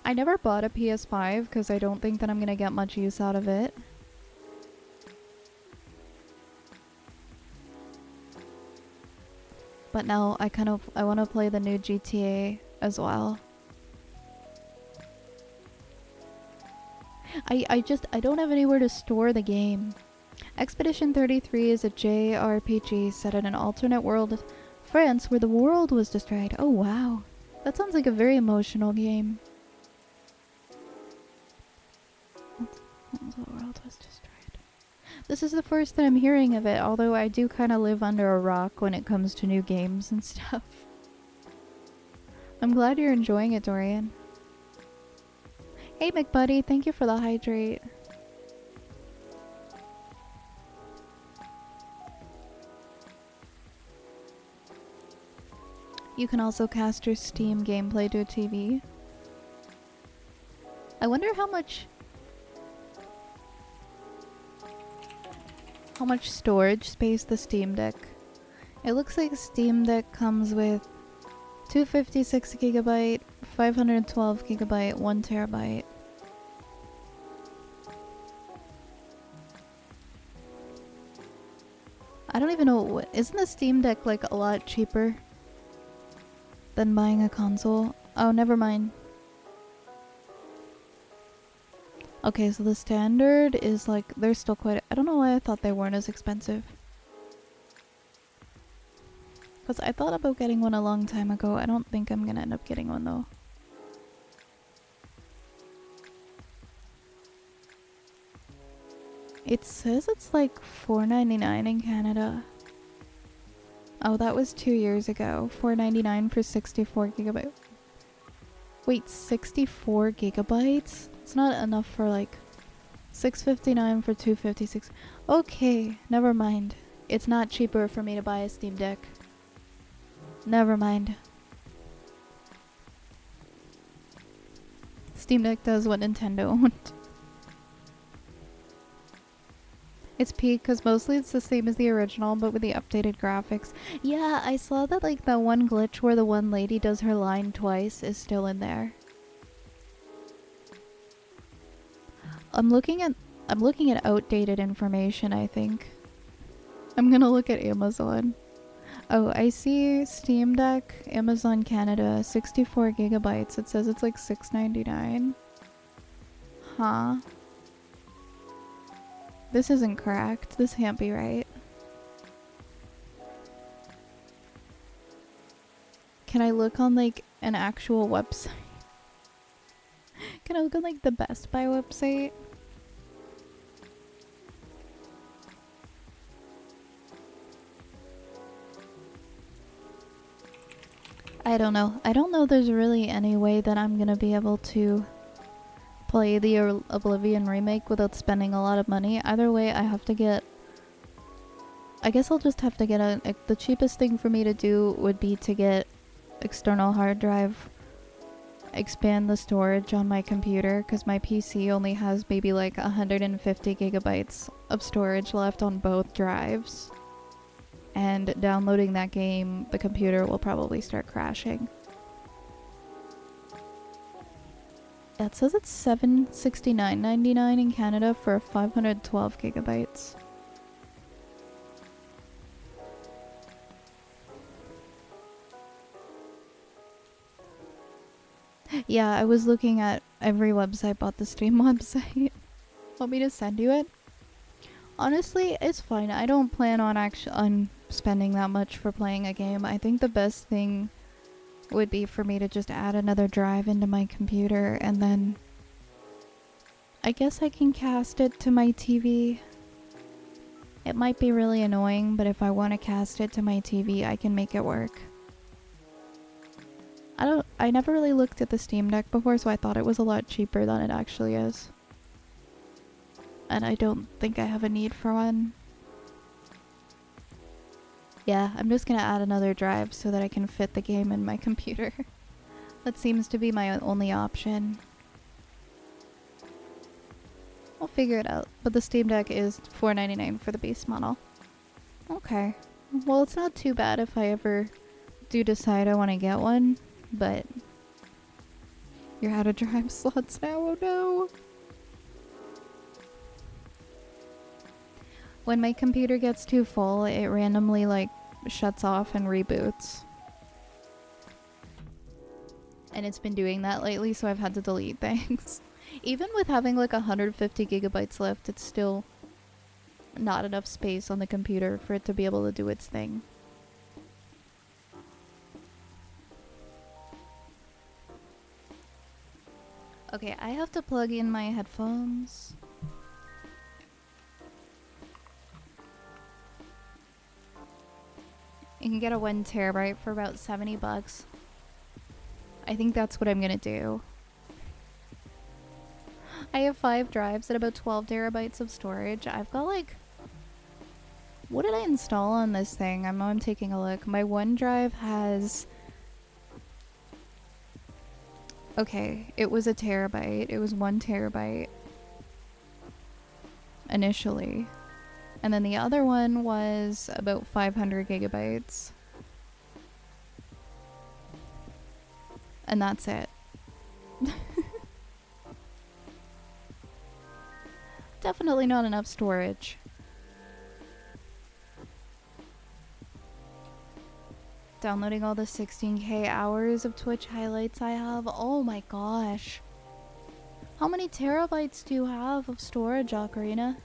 I never bought a PS5 because I don't think that I'm going to get much use out of it. But now I want to play the new GTA as well. I don't have anywhere to store the game. Expedition 33 is a JRPG set in an alternate world of France where the world was destroyed. Oh wow. That sounds like a very emotional game. The world was destroyed. This is the first that I'm hearing of it, although I do kind of live under a rock when it comes to new games and stuff. I'm glad you're enjoying it, Dorian. Hey, McBuddy, thank you for the hydrate. You can also cast your Steam gameplay to a TV. I wonder how much storage space the Steam Deck. It looks like Steam Deck comes with 256 gigabyte, 512 gigabyte, 1 terabyte. I don't even know, isn't the Steam Deck like a lot cheaper than buying a console? Oh, never mind. Okay, so the standard is like, they're still quite, I don't know why I thought they weren't as expensive. Because I thought about getting one a long time ago. I don't think I'm gonna end up getting one though. It says it's like $4.99 in Canada. Oh, that was 2 years ago. $4.99 for 64 gigabyte. Wait, 64 gigabytes? It's not enough for like $6.59 for 256. Okay, never mind. It's not cheaper for me to buy a Steam Deck. Never mind. Steam Deck does what Nintendo won't. It's peak because mostly it's the same as the original, but with the updated graphics. Yeah, I saw that like that one glitch where the one lady does her line twice is still in there. I'm looking at outdated information, I think. I'm gonna look at Amazon. Oh, I see Steam Deck, Amazon Canada, 64 gigabytes. It says it's like $6.99. Huh? This isn't correct. This can't be right. Can I look on like an actual website? Can I look on like the Best Buy website? I don't know. I don't know there's really any way that I'm gonna be able to play the Oblivion remake without spending a lot of money. Either way, I have to get... I guess I'll just have to get the cheapest thing for me to do would be to get external hard drive, expand the storage on my computer, because my PC only has maybe like 150 gigabytes of storage left on both drives. And downloading that game, the computer will probably start crashing. It says it's $769.99 in Canada for 512 gigabytes. Yeah, I was looking at every website but the Steam website. Want me to send you it? Honestly, it's fine. I don't plan on spending that much for playing a game. I think the best thing would be for me to just add another drive into my computer, and then I guess I can cast it to my TV. It might be really annoying, but if I want to cast it to my TV, I can make it work. I never really looked at the Steam Deck before, so I thought it was a lot cheaper than it actually is. And I don't think I have a need for one. Yeah, I'm just gonna add another drive so that I can fit the game in my computer. That seems to be my only option. I'll figure it out. But the Steam Deck is $4.99 for the base model. Okay. Well, it's not too bad if I ever do decide I want to get one, but you're out of drive slots now, oh no! When my computer gets too full, it randomly like shuts off and reboots. And it's been doing that lately, so I've had to delete things. Even with having like 150 gigabytes left, it's still not enough space on the computer for it to be able to do its thing. Okay, I have to plug in my headphones. You can get a 1 terabyte for about 70 bucks. I think that's what I'm gonna do. I have 5 drives and about 12 terabytes of storage. I've got like... What did I install on this thing? I'm taking a look. My OneDrive has... Okay, it was a terabyte. It was 1 terabyte. Initially. And then the other one was about 500 gigabytes. And that's it. Definitely not enough storage. Downloading all the 16K hours of Twitch highlights I have. Oh my gosh. How many terabytes do you have of storage, Ocarina?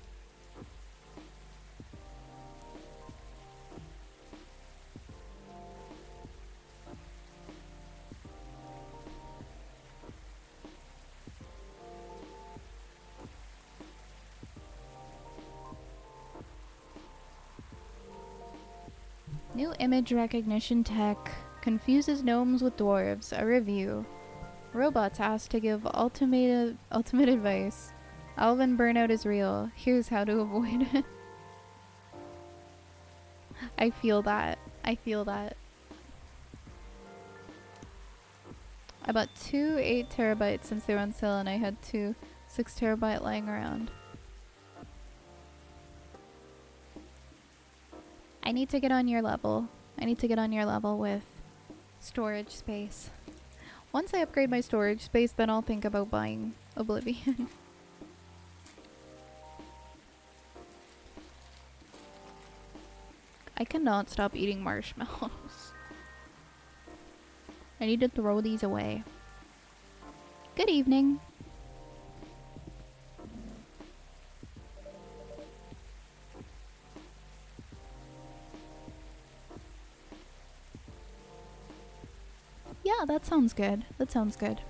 New image recognition tech confuses gnomes with dwarves. A review. Robots asked to give ultimate advice. Alvin burnout is real. Here's how to avoid it. I feel that. I feel that. I bought 2 8 terabytes since they were on sale and I had 2 6 terabyte lying around. I need to get on your level. I need to get on your level with storage space. Once I upgrade my storage space, then I'll think about buying Oblivion. I cannot stop eating marshmallows. I need to throw these away. Good evening. Yeah, that sounds good. That sounds good.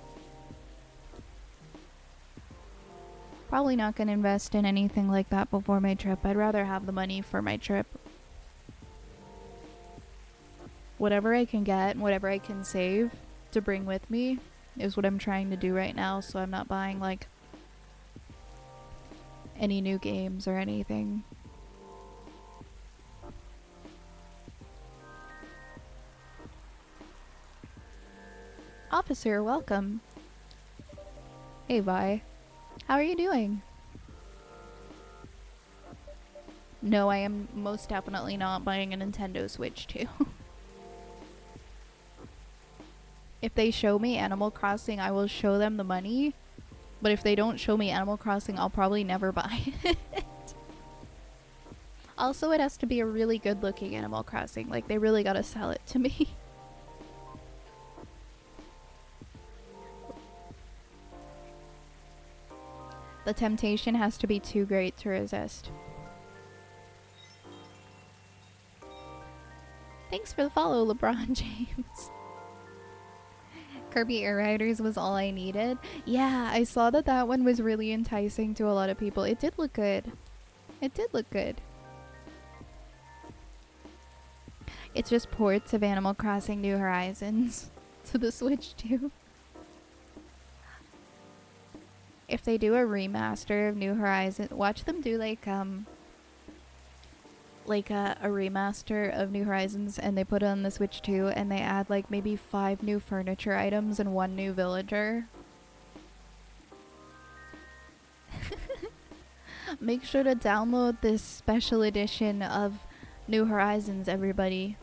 Probably not gonna invest in anything like that before my trip. I'd rather have the money for my trip. Whatever I can get and whatever I can save to bring with me is what I'm trying to do right now, so I'm not buying like any new games or anything. Officer, welcome. Hey, Vi. How are you doing? No, I am most definitely not buying a Nintendo Switch 2. If they show me Animal Crossing, I will show them the money. But if they don't show me Animal Crossing, I'll probably never buy it. Also, it has to be a really good-looking Animal Crossing. Like, they really gotta sell it to me. The temptation has to be too great to resist. Thanks for the follow, LeBron James. Kirby Air Riders was all I needed. Yeah, I saw that that one was really enticing to a lot of people. It did look good. It did look good. It's just ports of Animal Crossing New Horizons to the Switch 2. If they do a remaster of New Horizons, watch them do like a remaster of New Horizons and they put it on the Switch 2 and they add like maybe 5 new furniture items and 1 new villager. Make sure to download this special edition of New Horizons, everybody.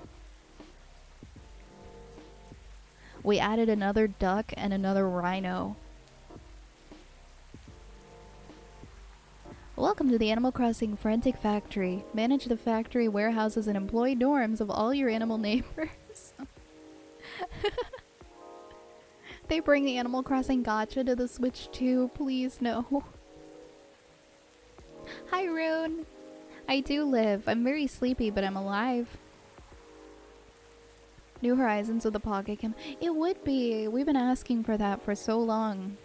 We added another duck and another rhino. Welcome to the Animal Crossing Frantic Factory. Manage the factory, warehouses, and employee dorms of all your animal neighbors. They bring the Animal Crossing gacha to the Switch 2. Please, no. Hi, Rune. I do live. I'm very sleepy, but I'm alive. New Horizons with the Pocket Cam. It would be. We've been asking for that for so long.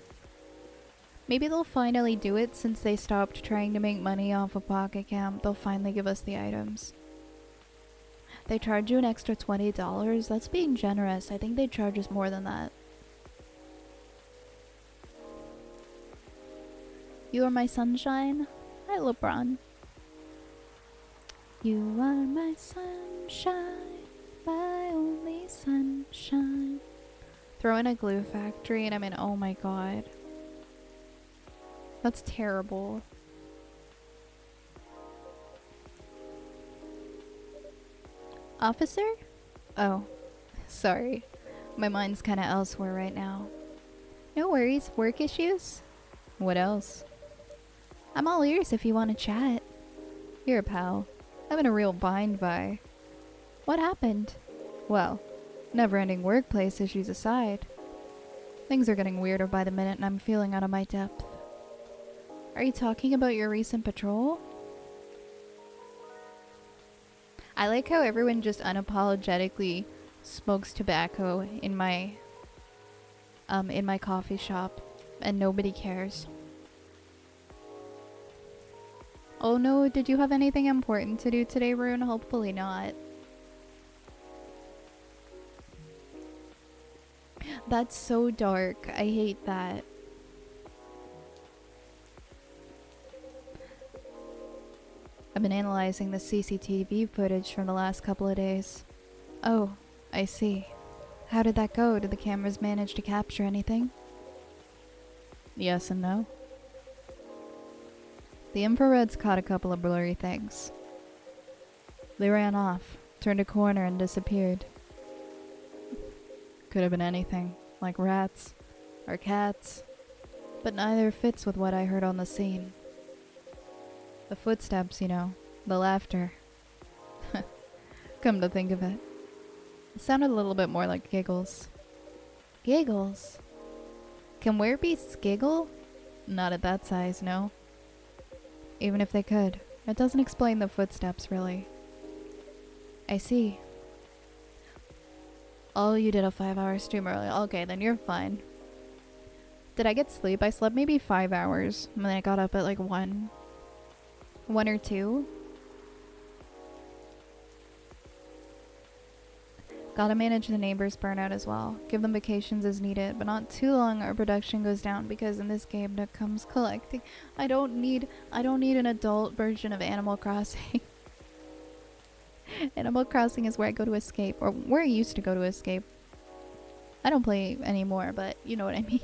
Maybe they'll finally do it since they stopped trying to make money off of Pocket Camp. They'll finally give us the items. They charge you an extra $20. That's being generous. I think they charge us more than that. You are my sunshine. Hi, LeBron. You are my sunshine, my only sunshine. Throw in a glue factory and I'm in, oh my god. That's terrible. Officer? Oh, sorry. My mind's kinda elsewhere right now. No worries, work issues? What else? I'm all ears if you want to chat. Here, pal. I'm in a real bind by. What happened? Well, never-ending workplace issues aside. Things are getting weirder by the minute and I'm feeling out of my depth. Are you talking about your recent patrol? I like how everyone just unapologetically smokes tobacco in my coffee shop and nobody cares. Oh no, did you have anything important to do today, Rune? Hopefully not. That's so dark. I hate that. I've been analyzing the CCTV footage from the last couple of days. Oh, I see. How did that go? Did the cameras manage to capture anything? Yes and no. The infrareds caught a couple of blurry things. They ran off, turned a corner and disappeared. Could have been anything, like rats or cats, but neither fits with what I heard on the scene. The footsteps, you know, the laughter. Come to think of it. It sounded a little bit more like giggles. Giggles? Can werebeasts giggle? Not at that size, no. Even if they could, it doesn't explain the footsteps, really. I see. Oh, you did a 5-hour stream earlier. Okay, then you're fine. Did I get sleep? I slept maybe 5 hours, and then I got up at like 1. 1 or 2. Gotta manage the neighbors' burnout as well. Give them vacations as needed, but not too long or production goes down because in this game that comes collecting. I don't need an adult version of Animal Crossing. Animal Crossing is where I go to escape, or where I used to go to escape. I don't play anymore, but you know what I mean.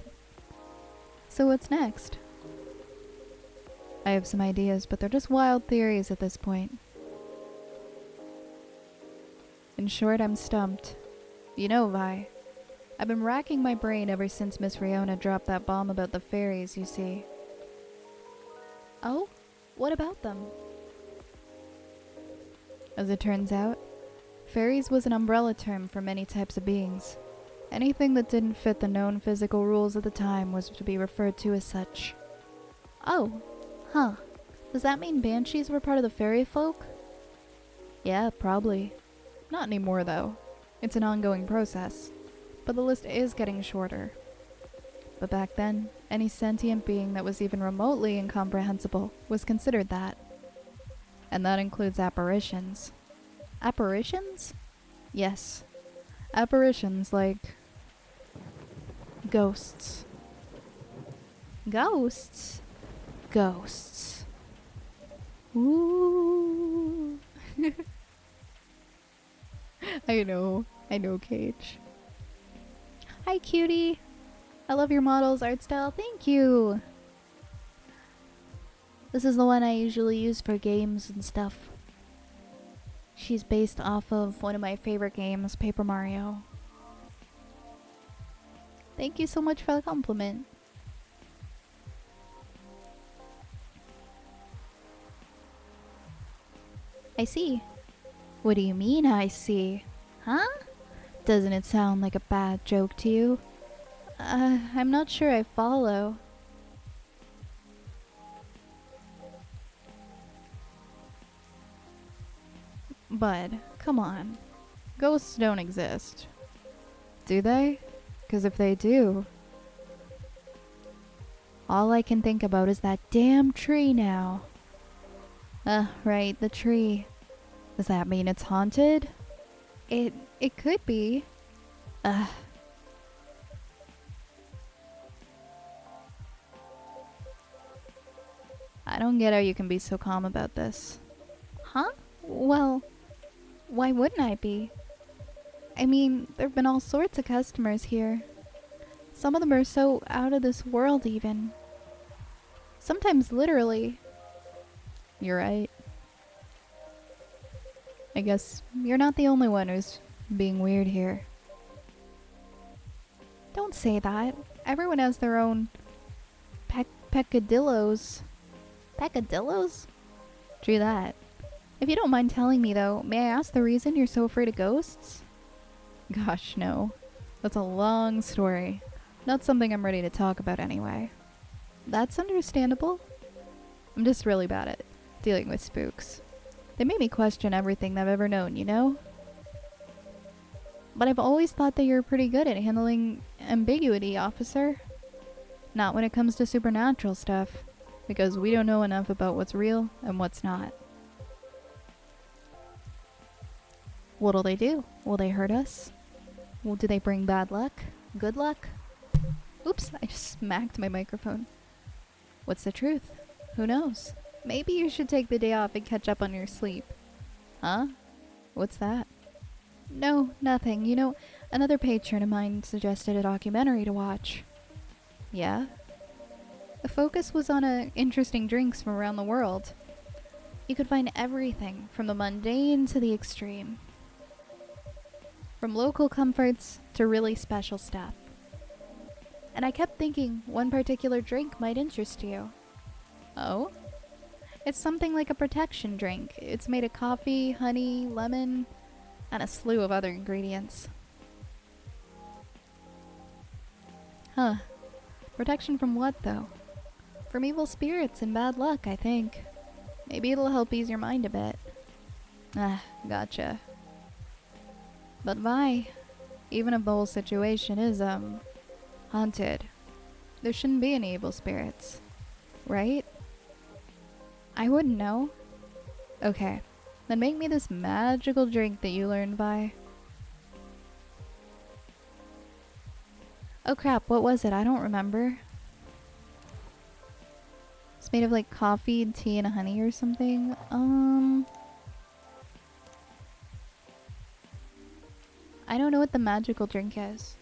So what's next? I have some ideas, but they're just wild theories at this point. In short, I'm stumped. You know, Vi. I've been racking my brain ever since Miss Riona dropped that bomb about the fairies, you see. Oh? What about them? As it turns out, fairies was an umbrella term for many types of beings. Anything that didn't fit the known physical rules at the time was to be referred to as such. Oh. Huh. Does that mean banshees were part of the fairy folk? Yeah, probably. Not anymore, though. It's an ongoing process. But the list is getting shorter. But back then, any sentient being that was even remotely incomprehensible was considered that. And that includes apparitions. Apparitions? Yes. Apparitions like... ghosts. Ghosts? Ghosts. Ooh. I know, Cage. Hi, cutie. I love your model's art style. Thank you. This is the one I usually use for games and stuff. She's based off of one of my favorite games, Paper Mario. Thank you so much for the compliment. I see. What do you mean, I see? Huh? Doesn't it sound like a bad joke to you? I'm not sure I follow. Bud, come on. Ghosts don't exist. Do they? 'Cause if they do... all I can think about is that damn tree now. Right, the tree. Does that mean it's haunted? It could be. Ugh. I don't get how you can be so calm about this. Huh? Well, why wouldn't I be? I mean, there've been all sorts of customers here. Some of them are so out of this world even. Sometimes literally. You're right. I guess you're not the only one who's being weird here. Don't say that. Everyone has their own peccadillos. Peccadillos? True that. If you don't mind telling me though, may I ask the reason you're so afraid of ghosts? Gosh, no. That's a long story. Not something I'm ready to talk about anyway. That's understandable. I'm just really bad at dealing with spooks. They make me question everything I've ever known, you know? But I've always thought that you're pretty good at handling ambiguity, officer. Not when it comes to supernatural stuff, because we don't know enough about what's real and what's not. What'll they do? Will they hurt us? Well, do they bring bad luck? Good luck? Oops, I just smacked my microphone. What's the truth? Who knows? Maybe you should take the day off and catch up on your sleep. Huh? What's that? No, nothing. You know, another patron of mine suggested a documentary to watch. Yeah? The focus was on interesting drinks from around the world. You could find everything from the mundane to the extreme. From local comforts to really special stuff. And I kept thinking one particular drink might interest you. Oh? It's something like a protection drink. It's made of coffee, honey, lemon, and a slew of other ingredients. Huh. Protection from what, though? From evil spirits and bad luck, I think. Maybe it'll help ease your mind a bit. Ah, gotcha. But why? Even if the whole situation is, haunted, there shouldn't be any evil spirits. Right? I wouldn't know. Okay. Then make me this magical drink that you learned by. Oh crap, what was it? I don't remember. It's made of like coffee, tea, and honey or something. I don't know what the magical drink is.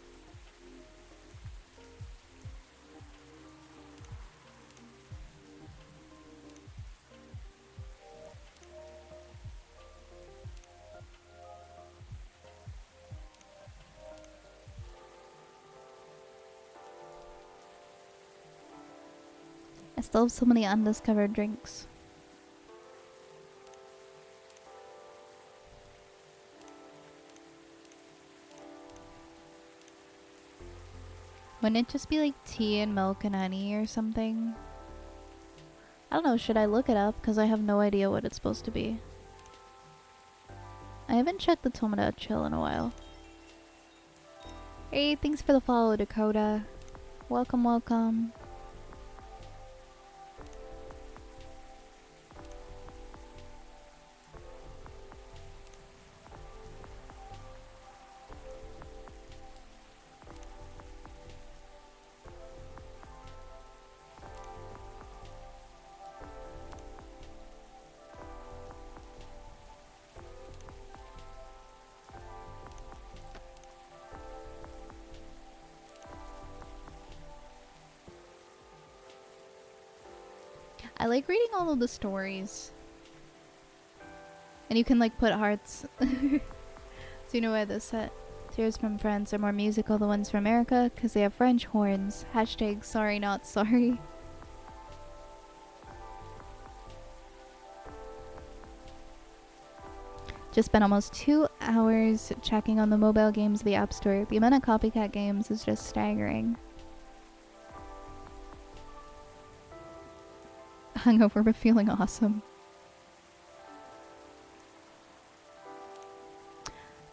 I still have so many undiscovered drinks. Wouldn't it just be like tea and milk and honey or something? I don't know, should I look it up? Because I have no idea what it's supposed to be. I haven't checked the Tomodachi chill in a while. Hey, thanks for the follow, Dakota. Welcome, welcome. I like reading all of the stories. And you can like put hearts. So you know why this set? Tears from France are more musical than ones from America because they have French horns. Hashtag sorry not sorry. Just spent almost 2 hours checking on the mobile games of the App Store. The amount of copycat games is just staggering. Hungover but feeling awesome.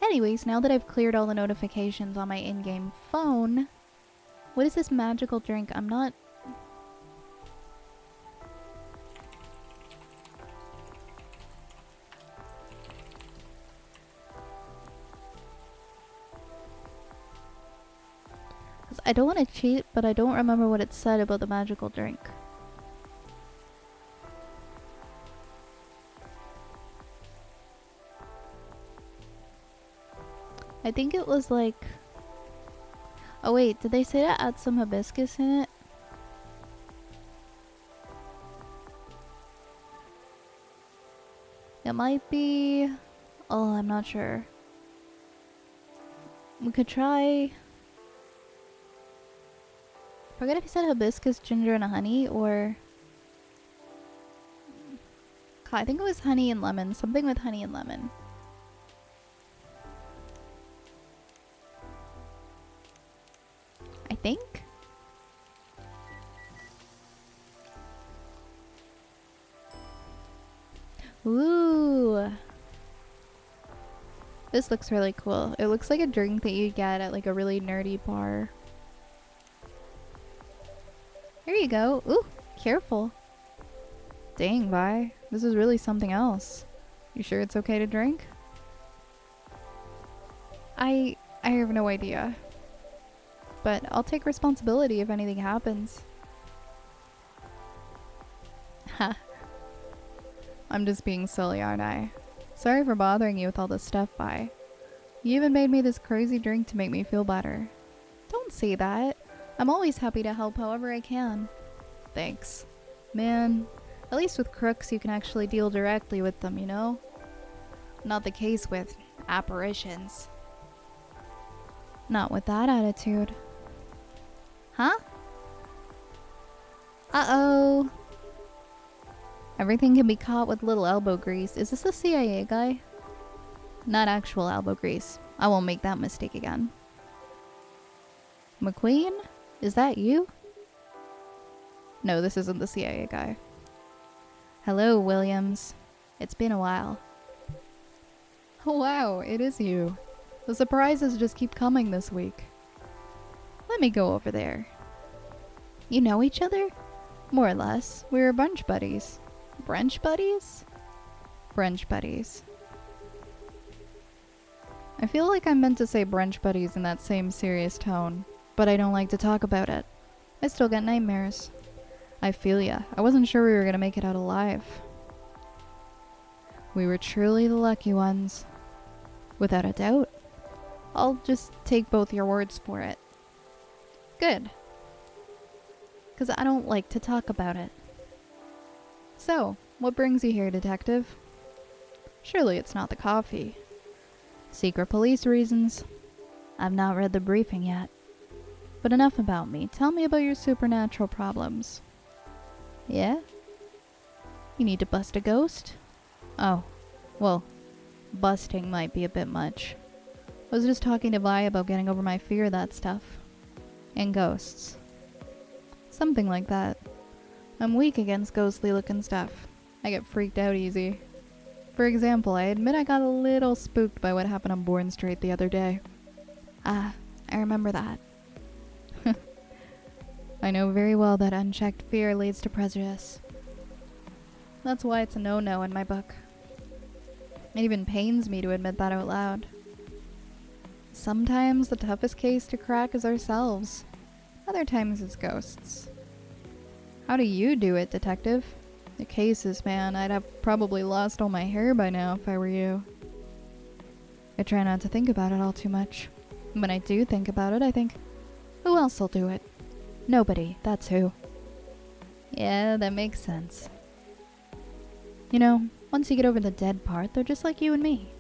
Anyways, now that I've cleared all the notifications on my in-game phone, what is this magical drink? I'm not... I don't want to cheat, but I don't remember what it said about the magical drink. I think it was like... Oh wait, did they say to add some hibiscus in it? It might be... Oh, I'm not sure. We could try... Forget if he said hibiscus, ginger, and honey, or... I think it was honey and lemon. Something with honey and lemon. I think? Ooh. This looks really cool. It looks like a drink that you get at like a really nerdy bar. Here you go. Ooh, careful. Dang, Vi. This is really something else. You sure it's okay to drink? I have no idea. But I'll take responsibility if anything happens. Ha. I'm just being silly, aren't I? Sorry for bothering you with all this stuff, Vi. You even made me this crazy drink to make me feel better. Don't say that. I'm always happy to help however I can. Thanks. Man, at least with crooks you can actually deal directly with them, you know? Not the case with apparitions. Not with that attitude. Huh? Uh-oh. Everything can be caught with little elbow grease. Is this the CIA guy? Not actual elbow grease. I won't make that mistake again. McQueen? Is that you? No, this isn't the CIA guy. Hello, Williams. It's been a while. Oh wow, it is you. The surprises just keep coming this week. Let me go over there. You know each other? More or less. We were brunch buddies. Brunch buddies? Brunch buddies. I feel like I'm meant to say brunch buddies in that same serious tone, but I don't like to talk about it. I still get nightmares. I feel ya. I wasn't sure we were gonna make it out alive. We were truly the lucky ones. Without a doubt. I'll just take both your words for it. Good. 'Cause I don't like to talk about it. So, what brings you here, detective? Surely it's not the coffee. Secret police reasons. I've not read the briefing yet. But enough about me. Tell me about your supernatural problems. Yeah? You need to bust a ghost? Oh, well, busting might be a bit much. I was just talking to Vi about getting over my fear of that stuff. And ghosts. Something like that. I'm weak against ghostly looking stuff. I get freaked out easy. For example, I admit I got a little spooked by what happened on Bourne Street the other day. Ah, I remember that. I know very well that unchecked fear leads to prejudice. That's why it's a no-no in my book. It even pains me to admit that out loud. Sometimes the toughest case to crack is ourselves. Other times it's ghosts. How do you do it, detective? The cases, man, I'd have probably lost all my hair by now if I were you. I try not to think about it all too much. When I do think about it, I think, who else will do it? Nobody, that's who. Yeah, that makes sense. You know, once you get over the dead part, they're just like you and me.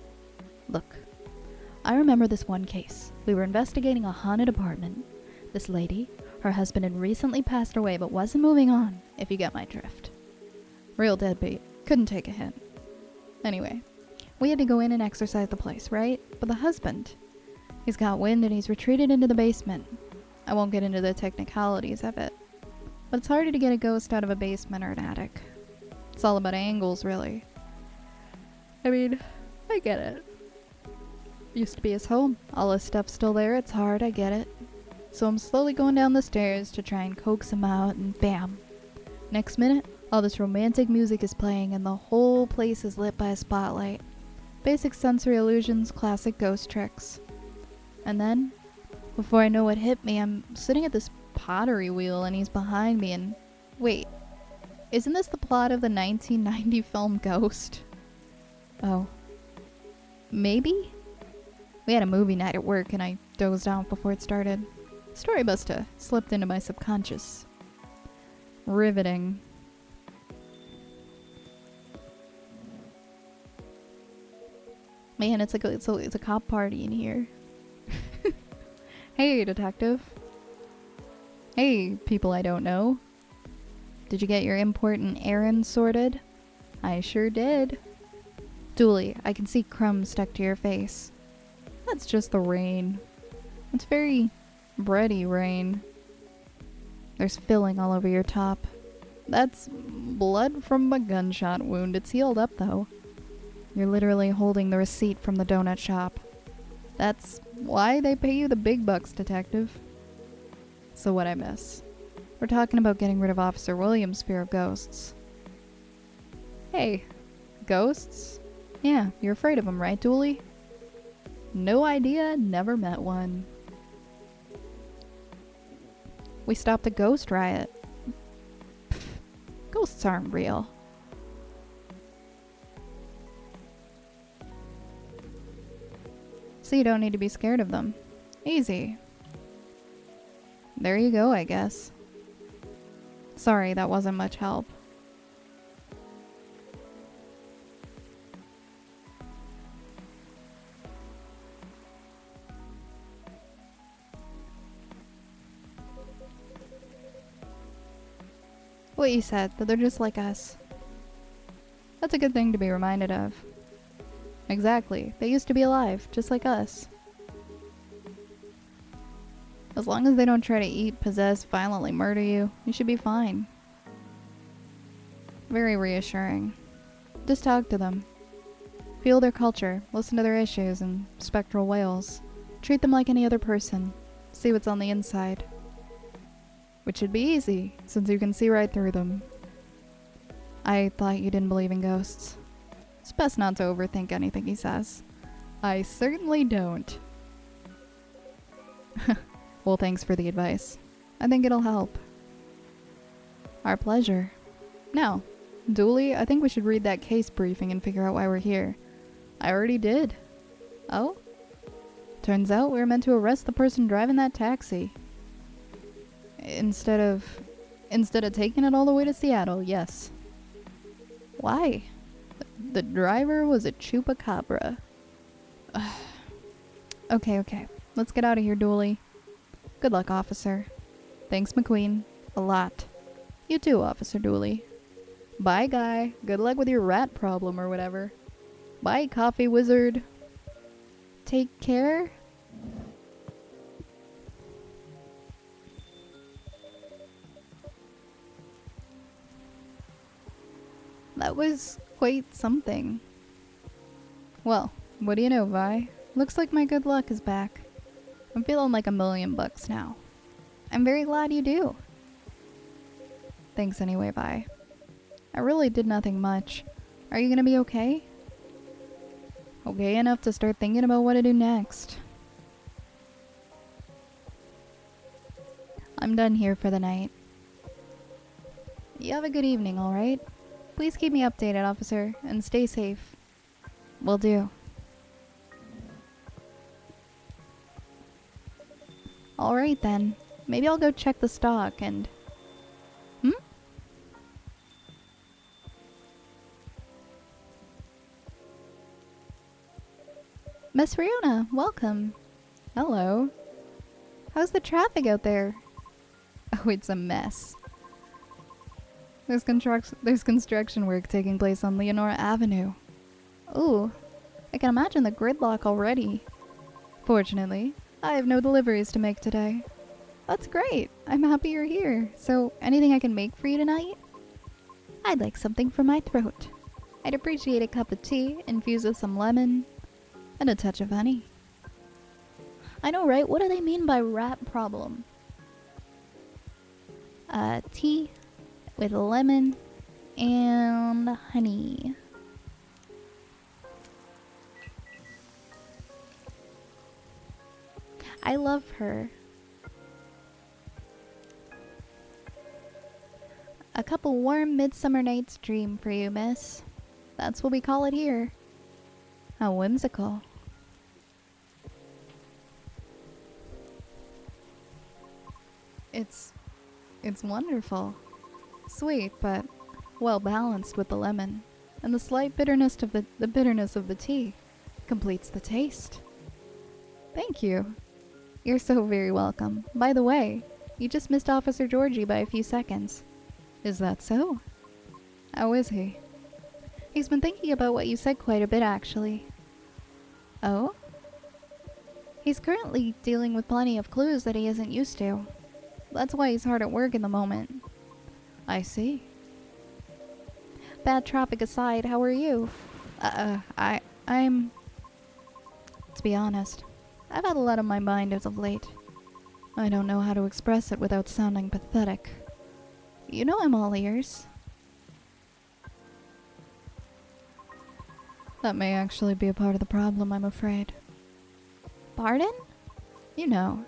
Look, I remember this one case. We were investigating a haunted apartment. This lady, her husband had recently passed away but wasn't moving on, if you get my drift. Real deadbeat. Couldn't take a hint. Anyway, we had to go in and exorcise the place, right? But the husband, he's got wind and he's retreated into the basement. I won't get into the technicalities of it. But it's harder to get a ghost out of a basement or an attic. It's all about angles, really. I mean, I get it. Used to be his home. All his stuff's still there. It's hard, I get it. So I'm slowly going down the stairs to try and coax him out, and bam. Next minute, all this romantic music is playing and the whole place is lit by a spotlight. Basic sensory illusions, classic ghost tricks. And then, Before I know what hit me, I'm sitting at this pottery wheel and he's behind me and... Wait, isn't this the plot of the 1990 film Ghost? Oh. Maybe? We had a movie night at work and I dozed off before it started. The story must have slipped into my subconscious. Riveting. Man, it's a cop party in here. Hey, detective. Hey, people I don't know. Did you get your important errand sorted? I sure did. Dooley, I can see crumbs stuck to your face. That's just the rain. It's very bready rain. There's filling all over your top. That's blood from a gunshot wound. It's healed up though. You're literally holding the receipt from the donut shop. That's why they pay you the big bucks, detective. So what'd I miss? We're talking about getting rid of Officer Williams' fear of ghosts. Hey, ghosts? Yeah, you're afraid of them, right, Dooley? No idea, never met one. We stopped a ghost riot. Pfft, ghosts aren't real. So you don't need to be scared of them. Easy. There you go, I guess. Sorry, that wasn't much help. What you said, that they're just like us. That's a good thing to be reminded of. Exactly. They used to be alive, just like us. As long as they don't try to eat, possess, violently murder you, you should be fine. Very reassuring. Just talk to them. Feel their culture, listen to their issues and spectral wails. Treat them like any other person. See what's on the inside. Which should be easy, since you can see right through them. I thought you didn't believe in ghosts. It's best not to overthink anything he says. I certainly don't. Well, thanks for the advice. I think it'll help. Our pleasure. Now, Dooley, I think we should read that case briefing and figure out why we're here. I already did. Oh? Turns out we were meant to arrest the person driving that taxi. Instead of taking it all the way to Seattle, yes. Why? The driver was a chupacabra. Okay. Let's get out of here, Dooley. Good luck, officer. Thanks, McQueen. A lot. You too, Officer Dooley. Bye, guy. Good luck with your rat problem or whatever. Bye, coffee wizard. Take care. That was quite something. Well, what do you know, Vi? Looks like my good luck is back. I'm feeling like $1,000,000 now. I'm very glad you do. Thanks anyway, Vi. I really did nothing much. Are you gonna be okay? Okay enough to start thinking about what to do next. I'm done here for the night. You have a good evening, alright? Please keep me updated, officer, and stay safe. Will do. Alright then. Maybe I'll go check the stock and... Miss Riona, welcome. Hello. How's the traffic out there? Oh, it's a mess. There's construction work taking place on Leonora Avenue. Ooh, I can imagine the gridlock already. Fortunately, I have no deliveries to make today. That's great. I'm happy you're here. So, anything I can make for you tonight? I'd like something for my throat. I'd appreciate a cup of tea infused with some lemon and a touch of honey. I know, right? What do they mean by rat problem? Tea with lemon and honey. I love her. A couple warm midsummer nights dream for you, miss. That's what we call it here. How whimsical. It's wonderful. Sweet, but well balanced with the lemon. And the slight bitterness of the bitterness of the tea completes the taste. Thank you. You're so very welcome. By the way, you just missed Officer Georgie by a few seconds. Is that so? How is he? He's been thinking about what you said quite a bit, actually. Oh? He's currently dealing with plenty of clues that he isn't used to. That's why he's hard at work in the moment. I see. Bad traffic aside, how are you? I'm... To be honest, I've had a lot on my mind as of late. I don't know how to express it without sounding pathetic. You know I'm all ears. That may actually be a part of the problem, I'm afraid. Pardon? You know,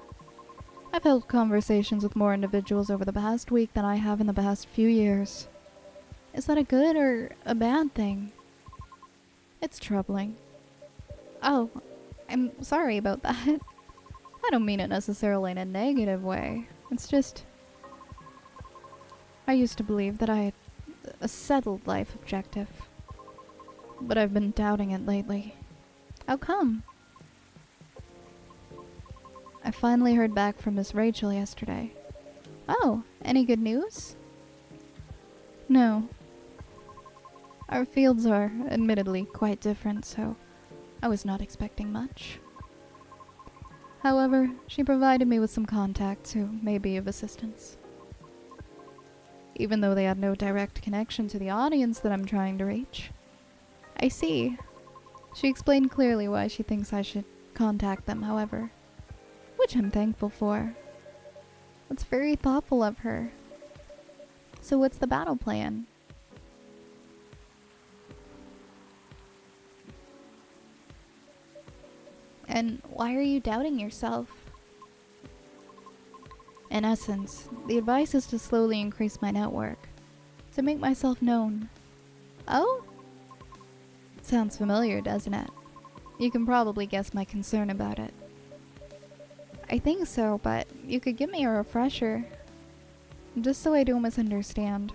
I've held conversations with more individuals over the past week than I have in the past few years. Is that a good or a bad thing? It's troubling. Oh, I'm sorry about that. I don't mean it necessarily in a negative way. It's just... I used to believe that I had a settled life objective. But I've been doubting it lately. How come? I finally heard back from Miss Rachel yesterday. Oh, any good news? No. Our fields are, admittedly, quite different, so I was not expecting much. However, she provided me with some contacts who may be of assistance. Even though they had no direct connection to the audience that I'm trying to reach. I see. She explained clearly why she thinks I should contact them, however. Which I'm thankful for. It's very thoughtful of her. So what's the battle plan? And why are you doubting yourself? In essence, the advice is to slowly increase my network. To make myself known. Oh? Sounds familiar, doesn't it? You can probably guess my concern about it. I think so, but you could give me a refresher. Just so I don't misunderstand.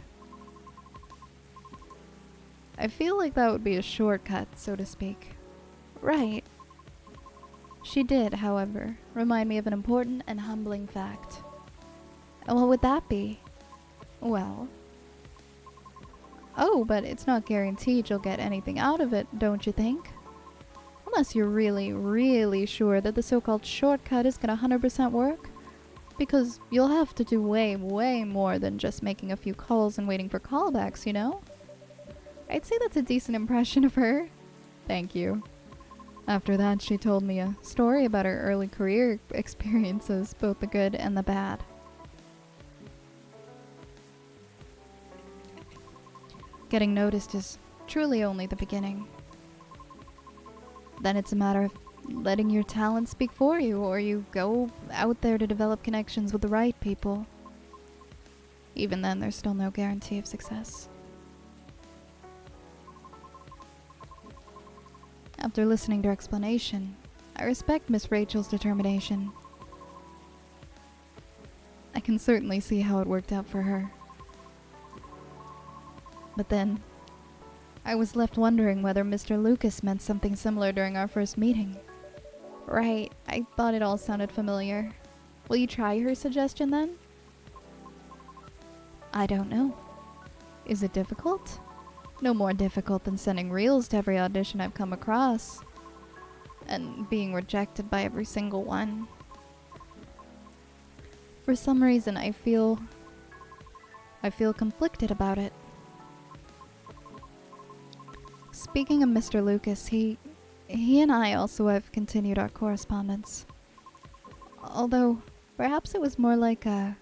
I feel like that would be a shortcut, so to speak. Right. She did, however, remind me of an important and humbling fact. And what would that be? Well... Oh, but it's not guaranteed you'll get anything out of it, don't you think? Unless you're really, really sure that the so-called shortcut is gonna 100% work. Because you'll have to do way, way more than just making a few calls and waiting for callbacks, you know? I'd say that's a decent impression of her. Thank you. After that, she told me a story about her early career experiences, both the good and the bad. Getting noticed is truly only the beginning. Then it's a matter of letting your talent speak for you, or you go out there to develop connections with the right people. Even then, there's still no guarantee of success. After listening to her explanation, I respect Miss Rachel's determination. I can certainly see how it worked out for her. But then, I was left wondering whether Mr. Lucas meant something similar during our first meeting. Right, I thought it all sounded familiar. Will you try her suggestion then? I don't know. Is it difficult? No more difficult than sending reels to every audition I've come across. And being rejected by every single one. For some reason, I feel conflicted about it. Speaking of Mr. Lucas, he and I also have continued our correspondence. Although, perhaps it was more like a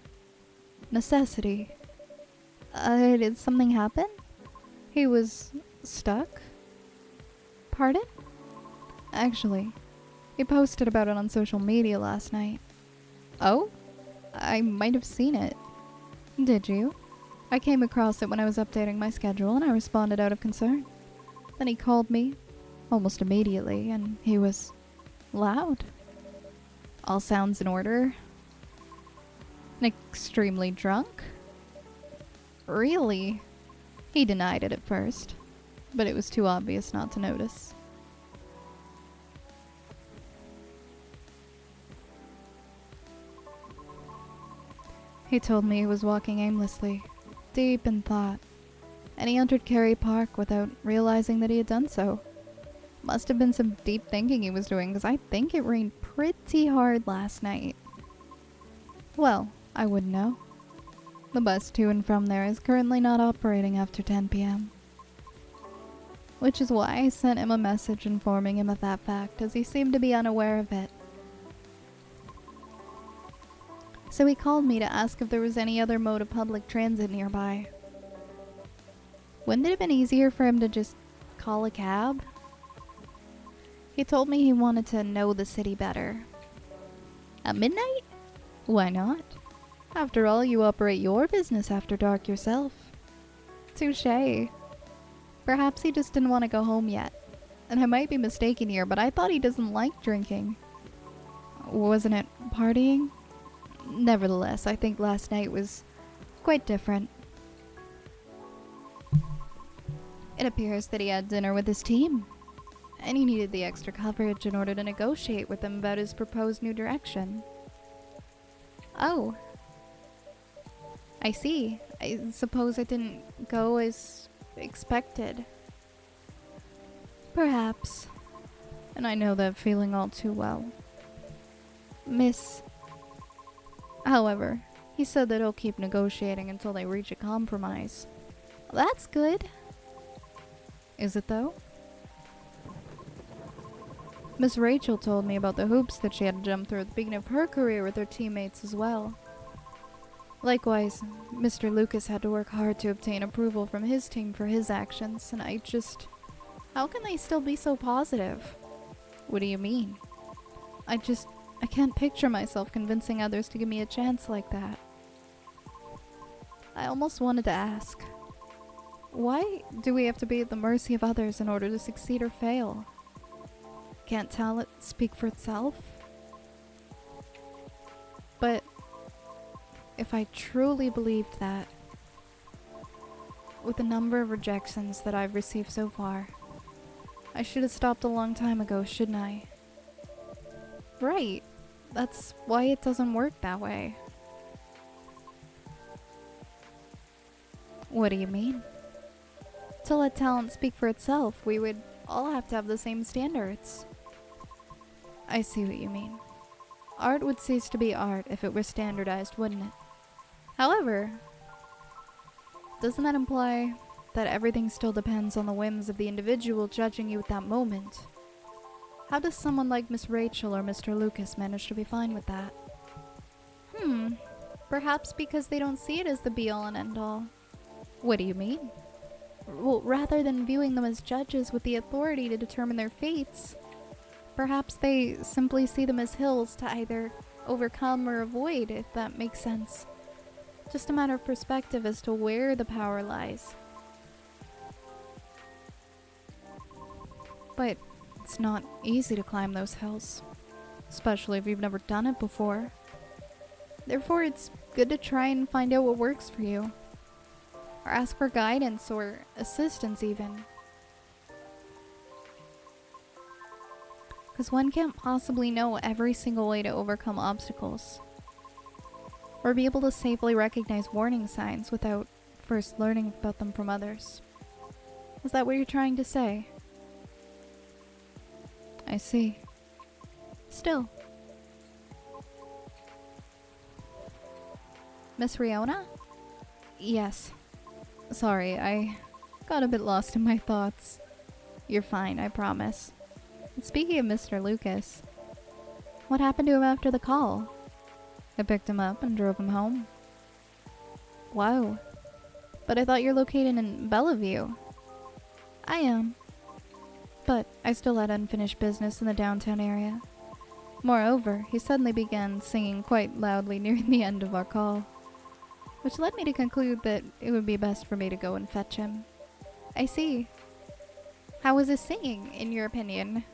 necessity. Did something happen? He was stuck? Pardon? Actually, He posted about it on social media last night. Oh? I might have seen it. Did you? I came across it when I was updating my schedule and I responded out of concern. Then he called me, almost immediately, and he was loud. All sounds in order. And extremely drunk? Really? He denied it at first, but it was too obvious not to notice. He told me he was walking aimlessly, deep in thought, and he entered Cary Park without realizing that he had done so. Must have been some deep thinking he was doing, because I think it rained pretty hard last night. Well, I wouldn't know. The bus to and from there is currently not operating after 10 p.m. Which is why I sent him a message informing him of that fact, as he seemed to be unaware of it. So he called me to ask if there was any other mode of public transit nearby. Wouldn't it have been easier for him to just call a cab? He told me he wanted to know the city better. At midnight? Why not? After all, you operate your business after dark yourself. Touché. Perhaps he just didn't want to go home yet. And I might be mistaken here, but I thought he doesn't like drinking. Wasn't it partying? Nevertheless, I think last night was quite different. It appears that he had dinner with his team, and he needed the extra coverage in order to negotiate with them about his proposed new direction. Oh. I see. I suppose it didn't go as expected. Perhaps. And I know that feeling all too well. However, he said that he'll keep negotiating until they reach a compromise. That's good. Is it though? Miss Rachel told me about the hoops that she had to jump through at the beginning of her career with her teammates as well. Likewise, Mr. Lucas had to work hard to obtain approval from his team for his actions, and how can they still be so positive? What do you mean? I can't picture myself convincing others to give me a chance like that. I almost wanted to ask, why do we have to be at the mercy of others in order to succeed or fail? Can't talent speak for itself? But if I truly believed that, with the number of rejections that I've received so far, I should have stopped a long time ago, shouldn't I? Right. That's why it doesn't work that way. What do you mean? To let talent speak for itself, we would all have to have the same standards. I see what you mean. Art would cease to be art if it were standardized, wouldn't it? However, doesn't that imply that everything still depends on the whims of the individual judging you at that moment? How does someone like Miss Rachel or Mr. Lucas manage to be fine with that? Perhaps because they don't see it as the be-all and end-all. What do you mean? Well, rather than viewing them as judges with the authority to determine their fates, perhaps they simply see them as hills to either overcome or avoid, if that makes sense. Just a matter of perspective as to where the power lies. But it's not easy to climb those hills, especially if you've never done it before. Therefore, it's good to try and find out what works for you, or ask for guidance or assistance even. Because one can't possibly know every single way to overcome obstacles, or be able to safely recognize warning signs without first learning about them from others. Is that what you're trying to say? I see. Still. Miss Riona? Yes. Sorry, I got a bit lost in my thoughts. You're fine, I promise. And speaking of Mr. Lucas, what happened to him after the call? I picked him up and drove him home. Wow. But I thought you're located in Bellevue. I am. But I still had unfinished business in the downtown area, Moreover, he suddenly began singing quite loudly near the end of our call, which led me to conclude that it would be best for me to go and fetch him. I see. How was his singing, in your opinion?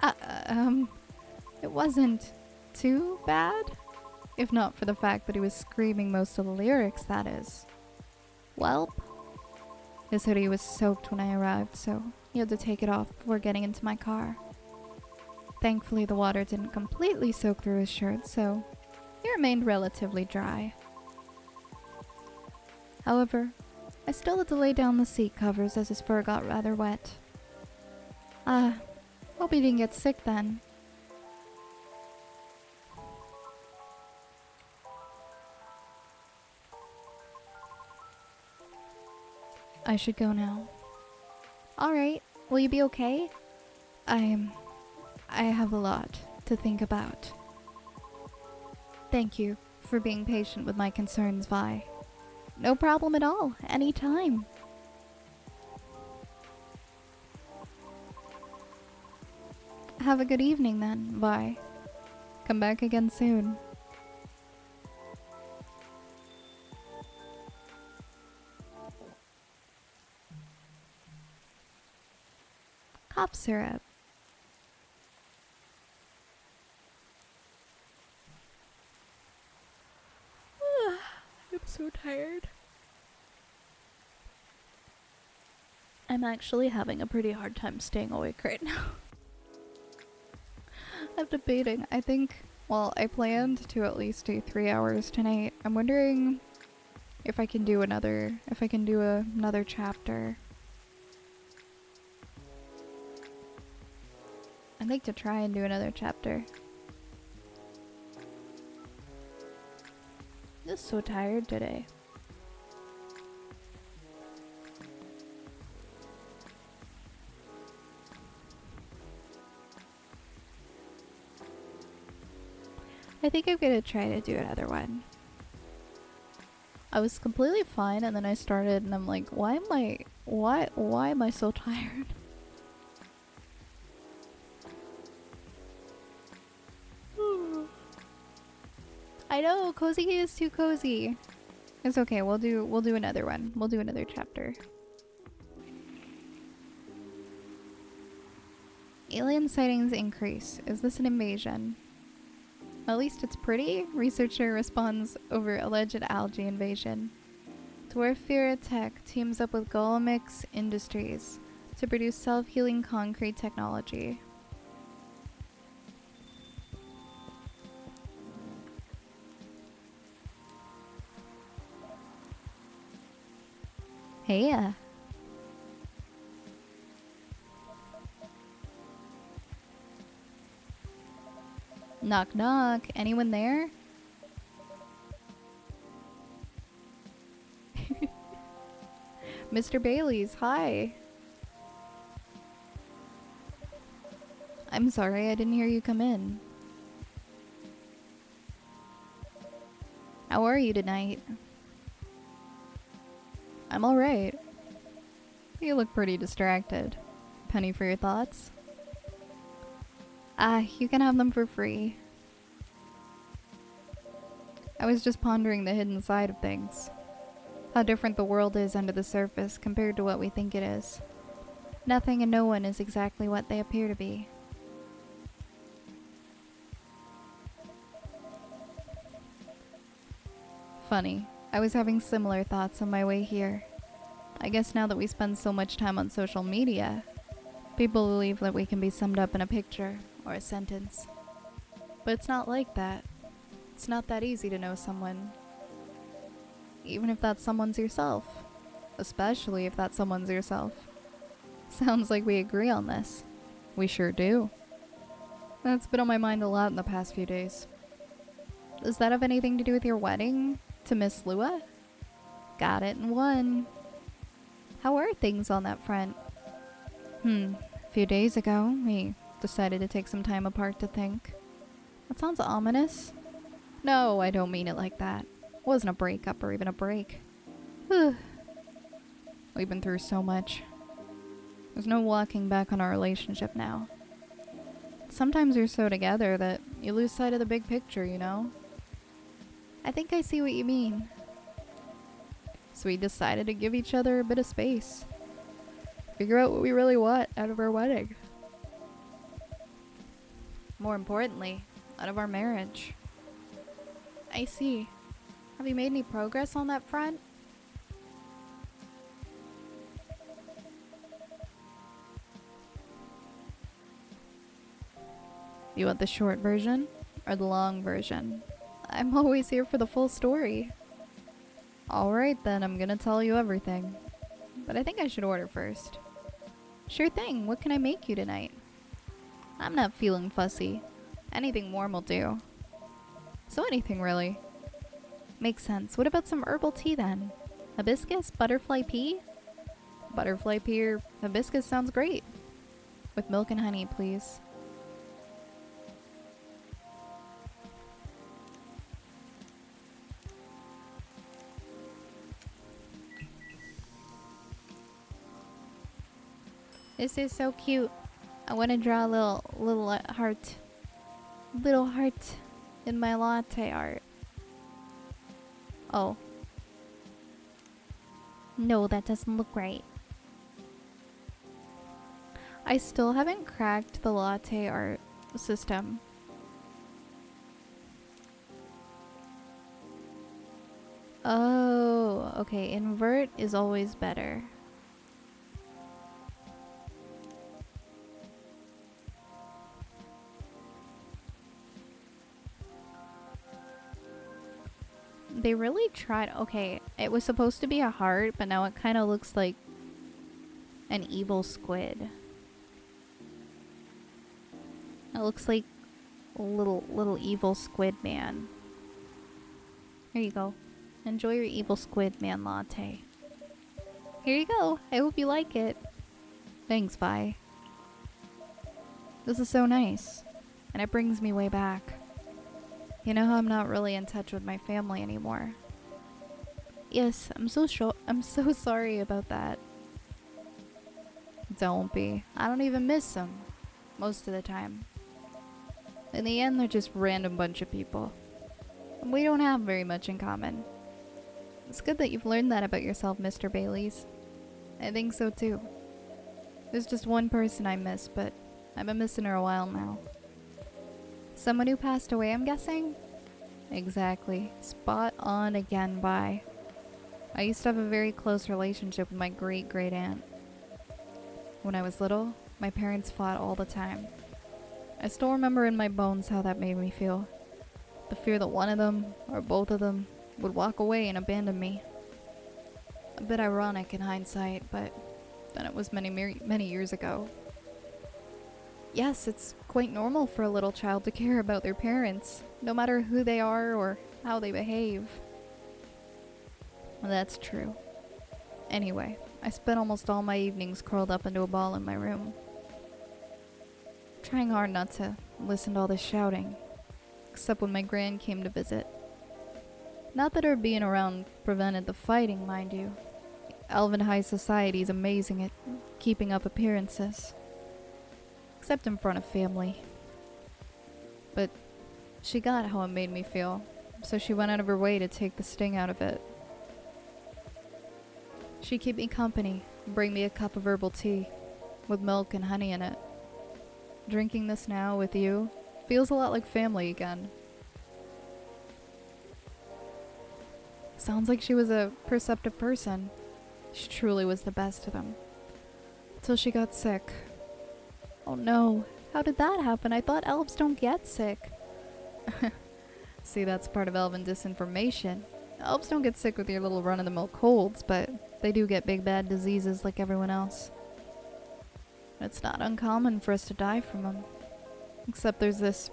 Uh, it wasn't too bad. If not for the fact that he was screaming most of the lyrics, that is. Welp. His hoodie was soaked when I arrived, so he had to take it off before getting into my car. Thankfully, the water didn't completely soak through his shirt, so he remained relatively dry. However, I still had to lay down the seat covers as his fur got rather wet. Hope he didn't get sick then. I should go now. Alright, will you be okay? I have a lot to think about. Thank you for being patient with my concerns, Vi. No problem at all, anytime. Have a good evening then, Vi. Come back again soon. Cough syrup. I'm so tired. I'm actually having a pretty hard time staying awake right now. I'm debating. I think, well, I planned to at least do 3 hours tonight. I'm wondering if I can do another chapter. I'd like to try and do another chapter. I'm just so tired today. I think I'm gonna try to do another one. I was completely fine and then I started and I'm like, why am I so tired? I know, cozy is too cozy. It's okay, we'll do another one. We'll do another chapter. Alien sightings increase. Is this an invasion? At least it's pretty. Researcher responds over alleged algae invasion. Dwarfira Tech teams up with Golemix Industries to produce self-healing concrete technology. Hey. Knock knock. Anyone there? Mr. Bailey's, hi. I'm sorry, I didn't hear you come in. How are you tonight? I'm alright. You look pretty distracted. Penny for your thoughts? You can have them for free. I was just pondering the hidden side of things. How different the world is under the surface compared to what we think it is. Nothing and no one is exactly what they appear to be. Funny. I was having similar thoughts on my way here. I guess now that we spend so much time on social media, people believe that we can be summed up in a picture or a sentence. But it's not like that. It's not that easy to know someone. Even if that someone's yourself. Especially if that someone's yourself. Sounds like we agree on this. We sure do. That's been on my mind a lot in the past few days. Does that have anything to do with your wedding to Miss Lua? Got it in one. How are things on that front? A few days ago, we decided to take some time apart to think. That sounds ominous. No, I don't mean it like that. It wasn't a breakup or even a break. We've been through so much. There's no walking back on our relationship now. Sometimes you're so together that you You lose sight of the big picture, you know? I think I see what you mean. So we decided to give each other a bit of space. Figure out what we really want out of our wedding. More importantly, out of our marriage. I see. Have you made any progress on that front? You want the short version or the long version? I'm always here for the full story. Alright then, I'm gonna tell you everything. But I think I should order first. Sure thing, what can I make you tonight? I'm not feeling fussy. Anything warm will do. So anything really. Makes sense. What about some herbal tea then? Hibiscus? Butterfly pea? Butterfly pea or hibiscus sounds great. With milk and honey, please. This is so cute. I want to draw a little heart. Little heart in my latte art. Oh. No, that doesn't look right. I still haven't cracked the latte art system. Oh, okay. Invert is always better. They really tried. Okay, it was supposed to be a heart, but now it kind of looks like an evil squid. It looks like a little evil squid man. Here you go. Enjoy your evil squid man latte. Here you go. I hope you like it. Thanks, bye. This is so nice, and it brings me way back. You know how I'm not really in touch with my family anymore. Yes, I'm so sorry about that. Don't be. I don't even miss them most of the time. In the end, they're just random bunch of people. And we don't have very much in common. It's good that you've learned that about yourself, Mr. Baileys. I think so too. There's just one person I miss, but I've been missing her a while now. Someone who passed away, I'm guessing? Exactly. Spot on again, bye. I used to have a very close relationship with my great-great aunt. When I was little, my parents fought all the time. I still remember in my bones how that made me feel. The fear that one of them, or both of them, would walk away and abandon me. A bit ironic in hindsight, but then it was many years ago. Yes, it's quite normal for a little child to care about their parents, no matter who they are or how they behave. Well, that's true. Anyway, I spent almost all my evenings curled up into a ball in my room, trying hard not to listen to all this shouting, except when my gran came to visit. Not that her being around prevented the fighting, mind you. Elven high society is amazing at keeping up appearances. Except in front of family. But she got how it made me feel, so she went out of her way to take the sting out of it. She'd keep me company, bring me a cup of herbal tea, with milk and honey in it. Drinking this now with you feels a lot like family again. Sounds like she was a perceptive person. She truly was the best to them. Till she got sick. Oh no, how did that happen? I thought elves don't get sick. See, that's part of elven disinformation. Elves don't get sick with your little run-of-the-mill colds, but they do get big bad diseases like everyone else. It's not uncommon for us to die from them. Except there's this